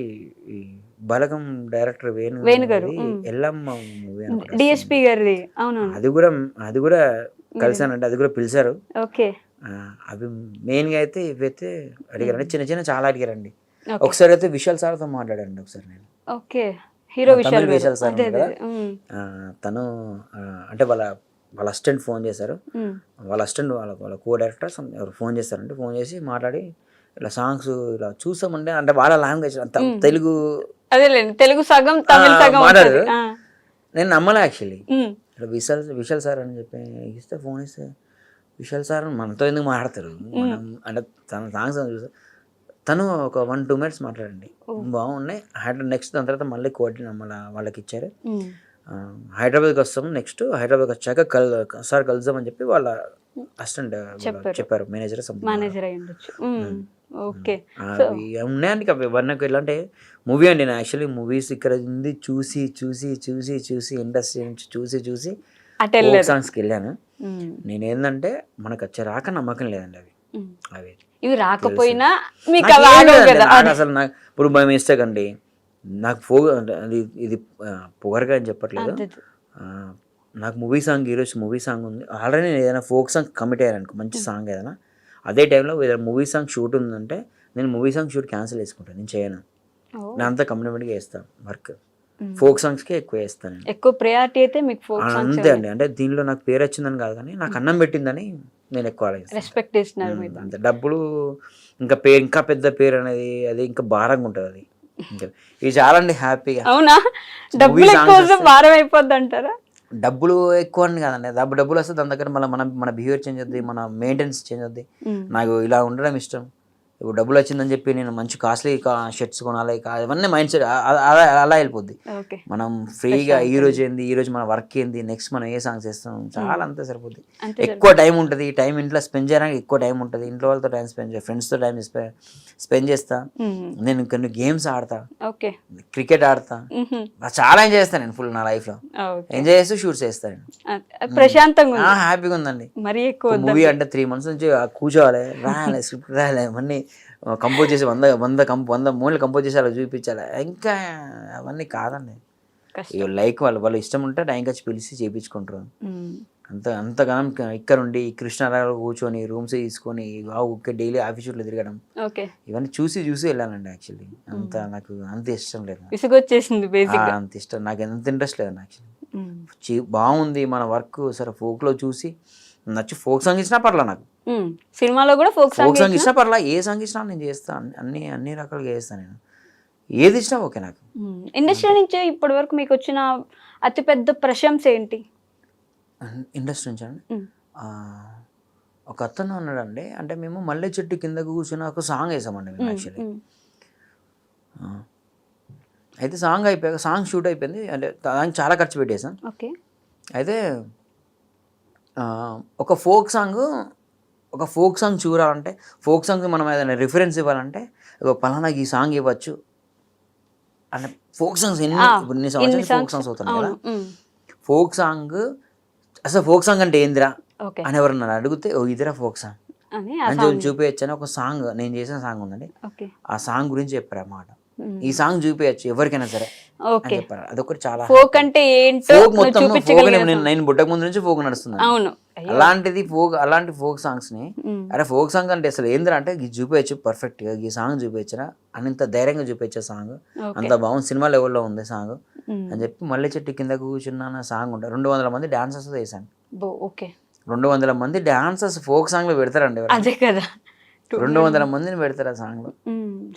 బలగం డైరెక్టర్ వేణు గారు ఎల్లమ్మ మూవీ డిఎస్పీ గారిది, అది కూడా కలిసానండి, అది కూడా పిలిచారు. అవి మెయిన్ గా అయితే ఇవైతే అడిగారండి, చిన్న చాలా అడిగారండి. ఒకసారి అయితే విశాల్ సార్ తో మాట్లాడానండి, ఒకసారి నేను విశాల్ సార్ తను అంటే వాళ్ళ అసిస్టెంట్ ఫోన్ చేశారు, వాళ్ళ అసిస్టెంట్ వాళ్ళ కో డైరెక్టర్ ఎవరు ఫోన్ చేస్తారంటే, ఫోన్ చేసి మాట్లాడి ఇలా సాంగ్స్ ఇలా చూసామంటే అంటే వాళ్ళ లాంగ్వేజ్ తెలుగు సగం తమిళ సగం మాట్లాడారు. నేను నమ్మలే యాక్చువల్లీ. విశాల్ సార్ అని చెప్పి ఇస్తే ఫోన్ ఇస్తే విశాల్ సార్ మనతో ఎందుకు మాట్లాడతారు అంటే తన సాంగ్స్ చూసా తను ఒక 1-2 minutes మాట్లాడండి, బాగున్నాయి. నెక్స్ట్ దాని తర్వాత మళ్ళీ కోఆర్డినేట్ మళ్ళీ వాళ్ళకి ఇచ్చారు. హైదరాబాద్కి వస్తాం, నెక్స్ట్ హైదరాబాద్కి వచ్చాక సార్ కలుద్దాం అని చెప్పి వాళ్ళ అసిస్టెంట్ చెప్పారు, మేనేజర్ ఉన్నాయండి. వన్నకు ఎలా అంటే మూవీ అండి, నేను యాక్చువల్లీ మూవీస్ ఇక్కడ ఉంది చూసి ఇండస్ట్రీ నుంచి చూసి సాంగ్స్కి వెళ్ళాను. నేనేందంటే మనకు వచ్చేరాక నమ్మకం లేదండి అవి ఇవి రాకపోయినా అసలు నాకు ఇప్పుడు బై మిస్టేక్ అండి, నాకు ఇది పొగరగా అని చెప్పట్లేదు, నాకు మూవీ సాంగ్ ఈరోజు మూవీ సాంగ్ ఉంది ఆల్రెడీ నేను ఏదైనా ఫోక్ సాంగ్ కమిట్ అయ్యాను అనుకో మంచి సాంగ్ ఏదైనా అదే టైంలో ఏదైనా మూవీ సాంగ్ షూట్ ఉందంటే నేను మూవీ సాంగ్ షూట్ క్యాన్సిల్ చేసుకుంటాను, నేను చేయను. నేను అంతా కమిట్మెంట్గా చేస్తాను వర్క్. ఫోక్ సాంగ్స్కే ఎక్కువ చేస్తాను నేను. ఎక్కువ ప్రయారిటీ అయితే మీకు ఫోక్ సాంగ్స్ అంతే అండి, అంటే దీనిలో నాకు పేరు వచ్చిందని కాదు కానీ నాకు అన్నం పెట్టిందని నేను ఎక్కువ ఆలోచిస్తాను. రెస్పెక్ట్ ఇస్తున్నారు మీరు. అంతే, డబ్బులు ఇంకా పేరు ఇంకా పెద్ద పేరు అనేది అది ఇంకా భారంగా ఉంటుంది అది. ఇంకా ఇది చాలా అండి హ్యాపీగా. అవునా, డబ్బులు ఎక్కువ భారం అయిపోద్ది అంటారా? డబ్బులు ఎక్కువ అని కాదండి, డబ్బులు వస్తే దాని దగ్గర మళ్ళీ మన బిహేవియర్ చేంజ్ అవుద్ది, మన మెయింటెనెన్స్ చేంజ్ అవుద్ది. నాకు ఇలా ఉండడం ఇష్టం. ఇప్పుడు డబ్బులు వచ్చిందని చెప్పి నేను మంచి కాస్ట్లీ షర్ట్స్ కొనాలి అవన్నీ మైండ్ సెట్ అలా వెళ్ళిపోద్ది. మనం ఫ్రీగా ఈ రోజు ఏంది, ఈ రోజు మన వర్క్ ఏంది, నెక్స్ట్ మనం ఏ సాంగ్స్ చేస్తాం, చాలా అంతే సరిపోద్ది. ఎక్కువ టైం ఉంటుంది, ఈ టైం ఇంట్లో స్పెండ్ చేయడానికి ఎక్కువ టైం ఉంటుంది. ఇంట్లో వాళ్ళతో టైం స్పెండ్ చేస్తా, ఫ్రెండ్స్తో టైం స్పెండ్ చేస్తా. నేను కొన్ని గేమ్స్ ఆడతా, క్రికెట్ ఆడతా, చాలా ఎంజాయ్ చేస్తాను నేను ఫుల్ నా లైఫ్ లో. ఎంజాయ్ చేస్తూ షూట్స్ చేస్తాను, ప్రశాంతంగా హ్యాపీగా ఉందండి. మరి ఎక్కువ మూవీ అంటే 3 months నుంచి కూర్చోవాలి, రాయాలి, స్క్రిప్ట్ రాయాలి, అవన్నీ కంపోజ్ చేసి 100 మూవీలు కంపోజ్ చేసి అలా చూపించాలి. ఇంకా అవన్నీ కాదండి. లైక్ వాళ్ళు ఇష్టం ఉంటే టైం వచ్చి పిలిచి చేయించుకుంటారు. అంతగానం ఇక్కడ ఉండి కృష్ణారావు కూర్చొని రూమ్స్ తీసుకొని డైలీ ఆఫీస్ షూట్లో తిరగడం, ఇవన్నీ చూసి వెళ్ళాలండి. యాక్చువల్లీ నాకు అంత ఇష్టం లేదు, అంత ఇష్టం నాకు ఎంత ఇంట్రెస్ట్ లేదు యాక్చువల్లీ. బాగుంది మన వర్క్ సరే ఫోక్లో చూసి నచ్చి ఫోక్ సాంగ్ ఇచ్చినా పర్లా, నాకు సినిమాలో కూడా ఫోక్ సాంగ్ ఇచ్చినా పర్లా, ఏ సాంగ్ ఇచ్చినా నేను చేస్తాను, అన్ని రకాలుగా చేస్తాను నేను, ఏది ఇచ్చినా ఓకే నాకు. ఇండస్ట్రీ నుంచి ఇప్పటి వరకు మీకు వచ్చిన అతిపెద్ద ప్రశంస ఏంటి? ఇండస్ట్రీ నుంచి అండి ఒక అతను ఉన్నాడండి, అంటే మేము మల్లె చెట్టు కింద కూర్చొని ఒక సాంగ్ వేసామండి మేము యాక్చువల్లీ. అయితే సాంగ్ అయిపోయాక సాంగ్ షూట్ అయిపోయింది, అంటే దానికి చాలా ఖర్చు పెట్టేసాం. అయితే ఒక ఫోక్ సాంగ్ చూడాలంటే, ఫోక్ సాంగ్ మనం ఏదైనా రిఫరెన్స్ ఇవ్వాలంటే పలానాకి ఈ సాంగ్ ఇవ్వచ్చు అంటే ఫోక్ సాంగ్స్ ఎన్ని సంవత్సరాలు ఫోక్ సాంగ్స్ అవుతున్నాయి కదా. ఫోక్ సాంగ్ అసలు ఫోక్ సాంగ్ అంటే ఏందిరా అని ఎవరన్నా అడిగితే ఇదిరా ఫోక్ సాంగ్ అని చూపించచ్చు. ఒక సాంగ్ నేను చేసిన సాంగ్ ఉందండి, ఆ సాంగ్ గురించి చెప్పారు అన్నమాట. ఈ సాంగ్ చూపించచ్చు ఎవరికైనా సరే అని చెప్పారు. అదొకటి చాలా ఫోక్ అంటే ఫోక్ మొత్తం నేను బుట్టక ముందు నుంచి ఫోక్ నడుస్తున్నాను. అలాంటి ఫోక్ సాంగ్స్ ని అరే ఫోక్ సాంగ్ అంటే అసలు ఏంద్రా అంటే ఇది చూపించచ్చు పర్ఫెక్ట్ గా, ఈ సాంగ్ చూపించరా అంత ధైర్యంగా చూపించే సాంగ్, అంత బాగుంది, సినిమా లెవెల్లో ఉంది సాంగ్ అని చెప్పి మల్లె చెట్టు కింద కూర్చున్న సాంగ్ ఉంటుంది. 200 మంది డాన్సర్స్ వేసాను. 200 మంది డాన్సర్స్ ఫోక్ సాంగ్ లో పెడతారండి, 200 మందిని పెడతారు ఆ సాంగ్ లో.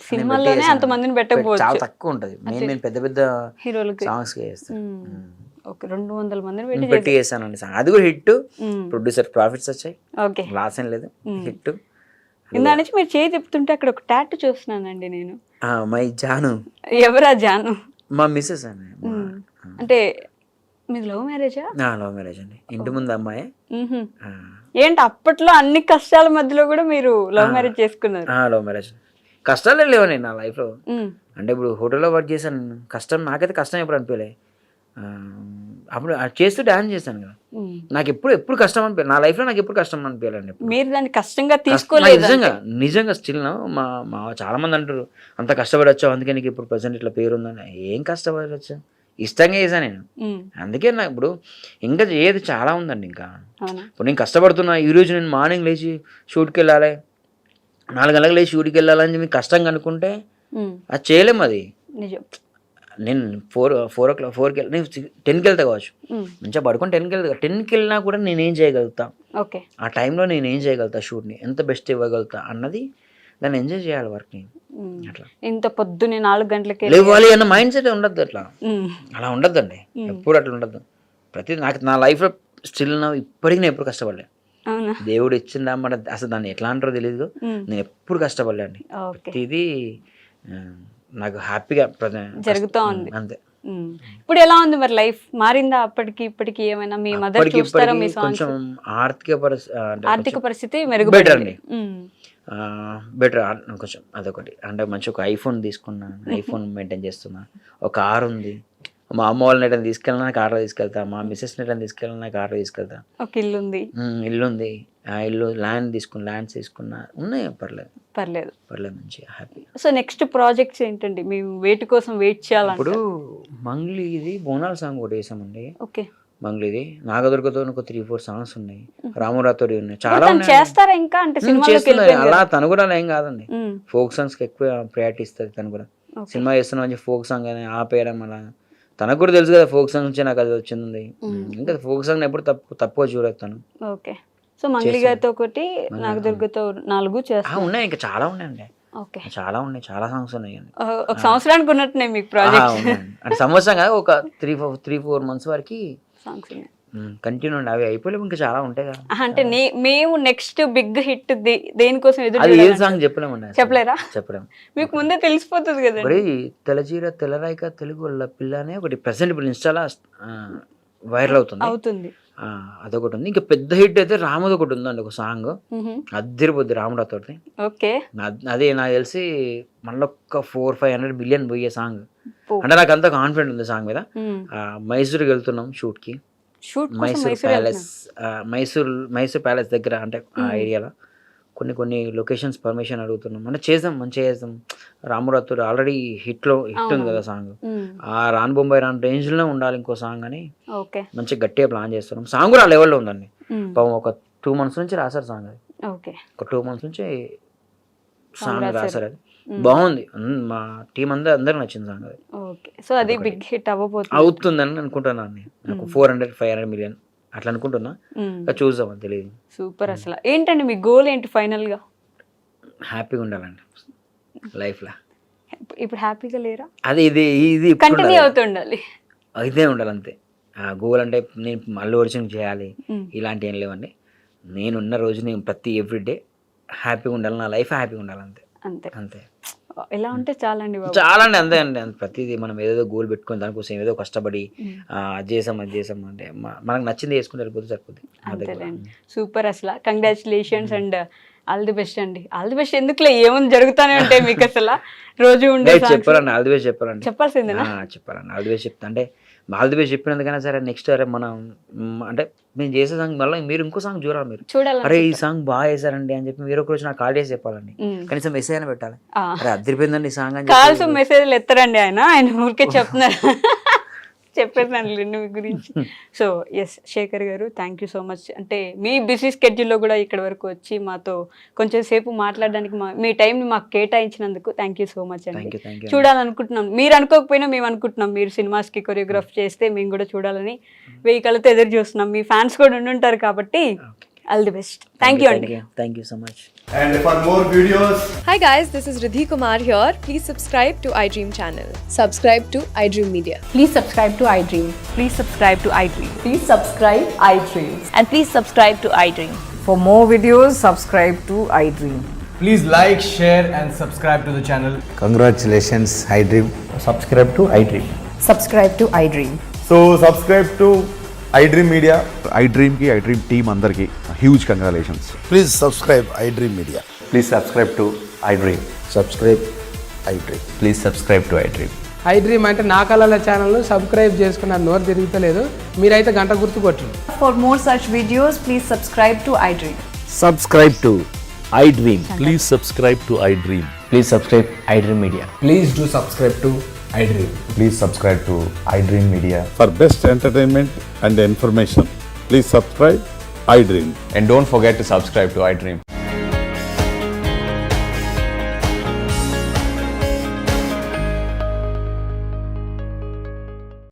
సినిమాలోనే అంత మందిని పెట్టకపోవచ్చు, చాలా తక్కువ ఉంటది. నేను పెద్ద పెద్ద హీరోలకి సాంగ్స్ చేస్తాను, 200 మందిని పెట్టి చేశానండి సాంగ్. అది కూడా హిట్, ప్రొడ్యూసర్ ప్రాఫిట్స్ వచ్చాయి, లాస్ ఏం లేదు, హిట్. ఇందా నుంచి మీరు చేయి చెప్తుంటే అక్కడ ఒక టాటూ చూస్తున్నానండి నేను. మై జాను. ఎవరా జాను? మా మిస్సెస్ అండి. అంటే మీరు లవ్ మ్యారేజా? లవ్ మ్యారేజ్ అండి, ఇంటి ముందు అమ్మాయి. ఏంటి అప్పట్లో అన్ని కష్టాల మధ్యలో కూడా మీరు లవ్ మ్యారేజ్ చేసుకున్నారు? Love marriage. కష్టాలే లేవండి నా లైఫ్లో. అంటే ఇప్పుడు హోటల్లో వర్క్ చేశాను, కష్టం నాకైతే కష్టం ఎప్పుడు అనిపించలే. అప్పుడు చేస్తూ డాన్స్ చేశాను కదా, నాకు ఎప్పుడు కష్టం అనిపించలేదు నా లైఫ్లో, నాకు ఎప్పుడు కష్టం అనిపించాలండి. మీరు దాన్ని కష్టంగా తీసుకోలేదు? నిజంగా స్టిల్ మా చాలా మంది అంటారు అంత కష్టపడొచ్చావు అందుకే నీకు ఇప్పుడు ప్రజెంట్ ఇట్లా పేరు ఉందని. ఏం కష్టపడవచ్చు, ఇష్టంగా చేశాను నేను. అందుకే నాకు ఇప్పుడు ఇంకా ఏది చాలా ఉందండి. ఇంకా ఇప్పుడు నేను కష్టపడుతున్నా, ఈరోజు నేను మార్నింగ్ లేచి షూట్కి వెళ్ళాలి, 4 గంటలకు లేచి షూట్కి వెళ్ళాలని మీకు కష్టంగా అనుకుంటే అది చేయలేము. అది నేను 4కి వెళ్ళి నేను 10కి వెళ్తా కావచ్చు, మంచిగా పడుకొని 10కి వెళ్ళినా కూడా నేనేం చేయగలుగుతా, ఆ టైంలో నేను ఏం చేయగలుగుతా, షూట్ని ఎంత బెస్ట్ ఇవ్వగలుగుతా అన్నది, దాన్ని ఎంజాయ్ చేయాలి వర్క్ని. అట్లా ఇంత పొద్దున్నే 4 గంటలకి లేవాలి అన్న మైండ్ సెట్ ఉండద్దు, అలా ఉండద్దండి, ఎప్పుడు అట్లా ఉండద్దు. నాకు నా లైఫ్లో స్టిల్ ఇప్పటికీ నేను ఎప్పుడు కష్టపడలే. దేవుడు ఇచ్చిందా మన అసలు దాన్ని ఎట్లా అంటారో తెలియదు, నేను ఎప్పుడు కష్టపడలే అండి. ప్రతిదీ నాకు హ్యాపీగా జరుగుతూ ఉంది అంతే. ఇప్పుడు ఎలా ఉంది మరి లైఫ్, మారిందా అప్పటికి ఇప్పటికి ఏమైనా? మీ మదర్ చూస్తారా మీ సాంగ్స్? కొంచెం ఆర్థిక పరిస్థితి మెరుగుపడింది, బెటర్ కొంచెం. అదొకటి అంటే మంచి ఒక ఐఫోన్ తీసుకున్నాను, ఐఫోన్ మెయింటైన్ చేస్తున్నా, ఒక కార్ ఉంది. మా అమ్మ వాళ్ళని ఎట్లా తీసుకెళ్ళినా కార్లో తీసుకెళ్తా, మా మిస్సెస్ని ఎట్లా తీసుకెళ్ళినా కార్లో తీసుకెళ్తా. ఒక ఇల్లు ఉంది, ఆ ఇల్లు ల్యాండ్స్ తీసుకున్నా, ఉన్నాయి. పర్లేదు మంచిగా హ్యాపీ. సో నెక్స్ట్ ప్రాజెక్ట్స్ ఏంటండి? మేము వేటి కోసం వెయిట్ చేయాలి. ఇప్పుడు మంగ్లీ ఇది బోనాల సాంగ్ ఒకటి వేసామండి. మంగ్లీది. నాగదుర్గతో ఒక 3-4 సాంగ్స్ ఉన్నాయి, రామురాతోడి ఉన్నాయి, చాలా తను ఉన్నాయి. చేస్తారా ఇంకా అంటే సినిమాలోకి చేస్తున్నారు వెళ్ళిపోయింది అలా. కదా. తను కూడా అలా ఏం కాదండి, మ్మ్. ఫోక్ సాంగ్స్ కి ఎక్కువ ప్రయారిటీ ఇస్తుంది తను కూడా. Okay. సినిమా చేస్తున్నాం అని ఫోక్ సాంగ్ అని ఆపేయడం అలా. తనకు కూడా తెలుసు కదా ఫోక్ సాంగ్ నుంచి నాకు అది వచ్చింది. ఇంకా ఫోక్ సాంగ్ ఎప్పుడు తప్పుగా చూడదు తను. ఓకే. సో మంగ్లీ గారితో ఒకటి, నాగదుర్గతో 4 చేస్తారు. ఉన్నాయి, ఇంకా చాలా ఉన్నాయండి. ఓకే. చాలా ఉన్నాయి, చాలా సాంగ్స్ ఉన్నాయి. ఒక సంవత్సరానికి ఉన్నట్టున్నాయి మీకు ప్రాజెక్ట్ ఉన్నాయండి. అంటే సంవత్సరం కాదు, ఒక 3-4 మంత్స్ వరకు సాంగ్స్. కంటిన్యూ అండి. అవి అయిపోలేవు, ఇంకా చాలా ఉంటాయి కదా. అంటే మేము నెక్స్ట్ బిగ్ హిట్ దేనికోసం ఎదురు అది ఏ చూడాలంటే- సాంగ్ చెప్పలేమండి అసలు. చెప్పలేరా? చెప్పలేము. మీకు ముందే తెలిసిపోతుంది కదండి. ఒకటి తెల్లజీర తెల్లరాయిక తెలుగు వాళ్ళ పిల్ల అనే ఒకటి ప్రెసెంట్ ఇప్పుడు ఇన్స్టాలో వైరల్ అవుతుంది. అవుతుంది. అదొకటి ఉంది. ఇంకా పెద్ద హిట్ అయితే రాముది ఒకటి ఉందండి, ఒక సాంగ్ అద్దరిపోద్ది రాముడు తోటి. ఓకే. అదే నాకు తెలిసి మళ్ళీ ఒక 400-500 మిలియన్ పోయే సాంగ్. అంటే నాకు అంత కాన్ఫిడెంట్ ఉంది సాంగ్ మీద. మైసూర్కి వెళ్తున్నాం షూట్ కి. Shoot Mysore palace, Mysore palace దగ్గర, అంటే ఆ ఏరియాలో కొన్ని లొకేషన్స్ పర్మిషన్ అడుగుతున్నాం. అంటే చేద్దాం, మంచిగా చేద్దాం. రామురాతుడు ఆల్రెడీ హిట్ ఉంది కదా సాంగ్. ఆ రాన్ బొంబాయి రాన్ రేంజ్ లో ఉండాలి ఇంకో సాంగ్ అని ఓకే. మంచిగా గట్టిగా ప్లాన్ చేస్తున్నాం. సాంగ్ కూడా ఆ లెవెల్లో ఉందండి. పాపం ఒక 2 months నుంచి రాశారు సాంగ్. అది ఓకే. ఒక 2 months నుంచి సాంగ్ రాశారు. అది బాగుంది. మా టీం అందరికి నచ్చింది సాంగ్. అది ఓకే. సో అది బిగ్ హిట్ అవుతుందని అనుకుంటున్నాను నేను. నాకు 400-500 మిలియన్ అట్లా అనుకుంటున్నా. చూద్దాం, అది తెలియదు. సూపర్. అసలు ఏంటండి మీ గోల్ ఏంటి ఫైనల్ గా? హ్యాపీగా ఉండాలండి లైఫ్ లో. ఇప్పుడు హ్యాపీగా లేరా? అది ఇది కంటిన్యూ అవుతుండాలి, అయితే ఉండాలి అంతే. ఆ గోల్ అంటే నేను మళ్ళీ ఒరిజిన్ చేయాలి ఇలాంటి ఏం లేవండి. నేనున్న రోజు నేను ప్రతి ఎవ్రీడే హ్యాపీగా ఉండాలి, నా లైఫ్ హ్యాపీగా ఉండాలి అంతే. అంతే అంతే. ఎలా ఉంటే చాలండి బాబు. చాలా అండి, అంతే అండి. ప్రతిదీ మనం ఏదో గోల్ పెట్టుకొని దానికోసం ఏదో కష్టపడి అది చేసాం అంటే మనకు నచ్చింది వేసుకుంటే వెళ్ళిపోతే సరిపోతుంది. అంతేలేండి. సూపర్. అసలు congratulations and all the best అండి. ఆల్ ది బెస్ట్ ఎందుకులే, ఏముంది జరుగుతానే ఉంటాయి మీకు అసలు రోజు ఉండే. చెప్పాలండి ఆల్ ది బెస్ట్ చెప్పాలండి, చెప్పాల్సిందేనా? చెప్పాలండి ఆల్ ది బెస్ట్ చెప్తా. అంటే ఆల్ ది బెస్ట్ చెప్పినందుకైనా సరే నెక్స్ట్ అరే మనం అంటే నేను చేసే సాంగ్ మళ్ళీ మీరు ఇంకో సాంగ్ చూడాలి. మీరు అరే ఈ సాంగ్ బాగా వేసారండి అని చెప్పి మీరు ఒక రోజు నాకు కాల్ చేసి చెప్పాలండి. కనీసం మెసేజ్ అయినా పెట్టాలి, అరే అద్దరిపోయిందండి ఈ సాంగ్ అని. కాల్స్ మెసేజ్లు ఎత్తారండి ఆయన ఊరికే చెప్తున్నారు. చెప్పేసాను మీ గురించి. సో ఎస్ శేఖర్ గారు, థ్యాంక్ యూ సో మచ్. అంటే మీ బిజీ స్కెడ్యూల్లో కూడా ఇక్కడ వరకు వచ్చి మాతో కొంచెం సేపు మాట్లాడడానికి మీ టైంని మాకు కేటాయించినందుకు థ్యాంక్ యూ సో మచ్ అండి. చూడాలనుకుంటున్నాం, మీరు అనుకోకపోయినా మేము అనుకుంటున్నాం. మీరు సినిమాస్కి కొరియోగ్రాఫ్ చేస్తే మేము కూడా చూడాలని 1000 కళ్ళతో ఎదురు చూస్తున్నాం. మీ ఫ్యాన్స్ కూడా ఉండుంటారు కాబట్టి all the best. Thank you అండి. Thank you so much. And for more videos, Hi guys, this is Riddhi Kumar here. Please subscribe to iDream channel. Subscribe to iDream Media. Please subscribe to iDream. Please subscribe to iDream. Please subscribe iDream. And please subscribe to iDream. For more videos, subscribe to iDream. please like, share and subscribe to the channel. Congratulations, iDream. Subscribe to iDream. Subscribe to iDream. So subscribe to iDream Media. iDream की iDream team अंदर की huge congratulations. Please subscribe iDream Media. Please subscribe to iDream. Subscribe iDream. Please subscribe to iDream. iDream అంటే నా కళల channel subscribe చేసుకున్న నోరు తిరుగుతలేదు, మీరైతే గంట గుర్తు కొట్టండి. For more such videos, please subscribe to iDream. Subscribe to iDream. Please subscribe to iDream. Please subscribe iDream Media. Please do subscribe to iDream. Please subscribe to iDream Media. For best entertainment and information, please subscribe iDream. And don't forget to subscribe to iDream.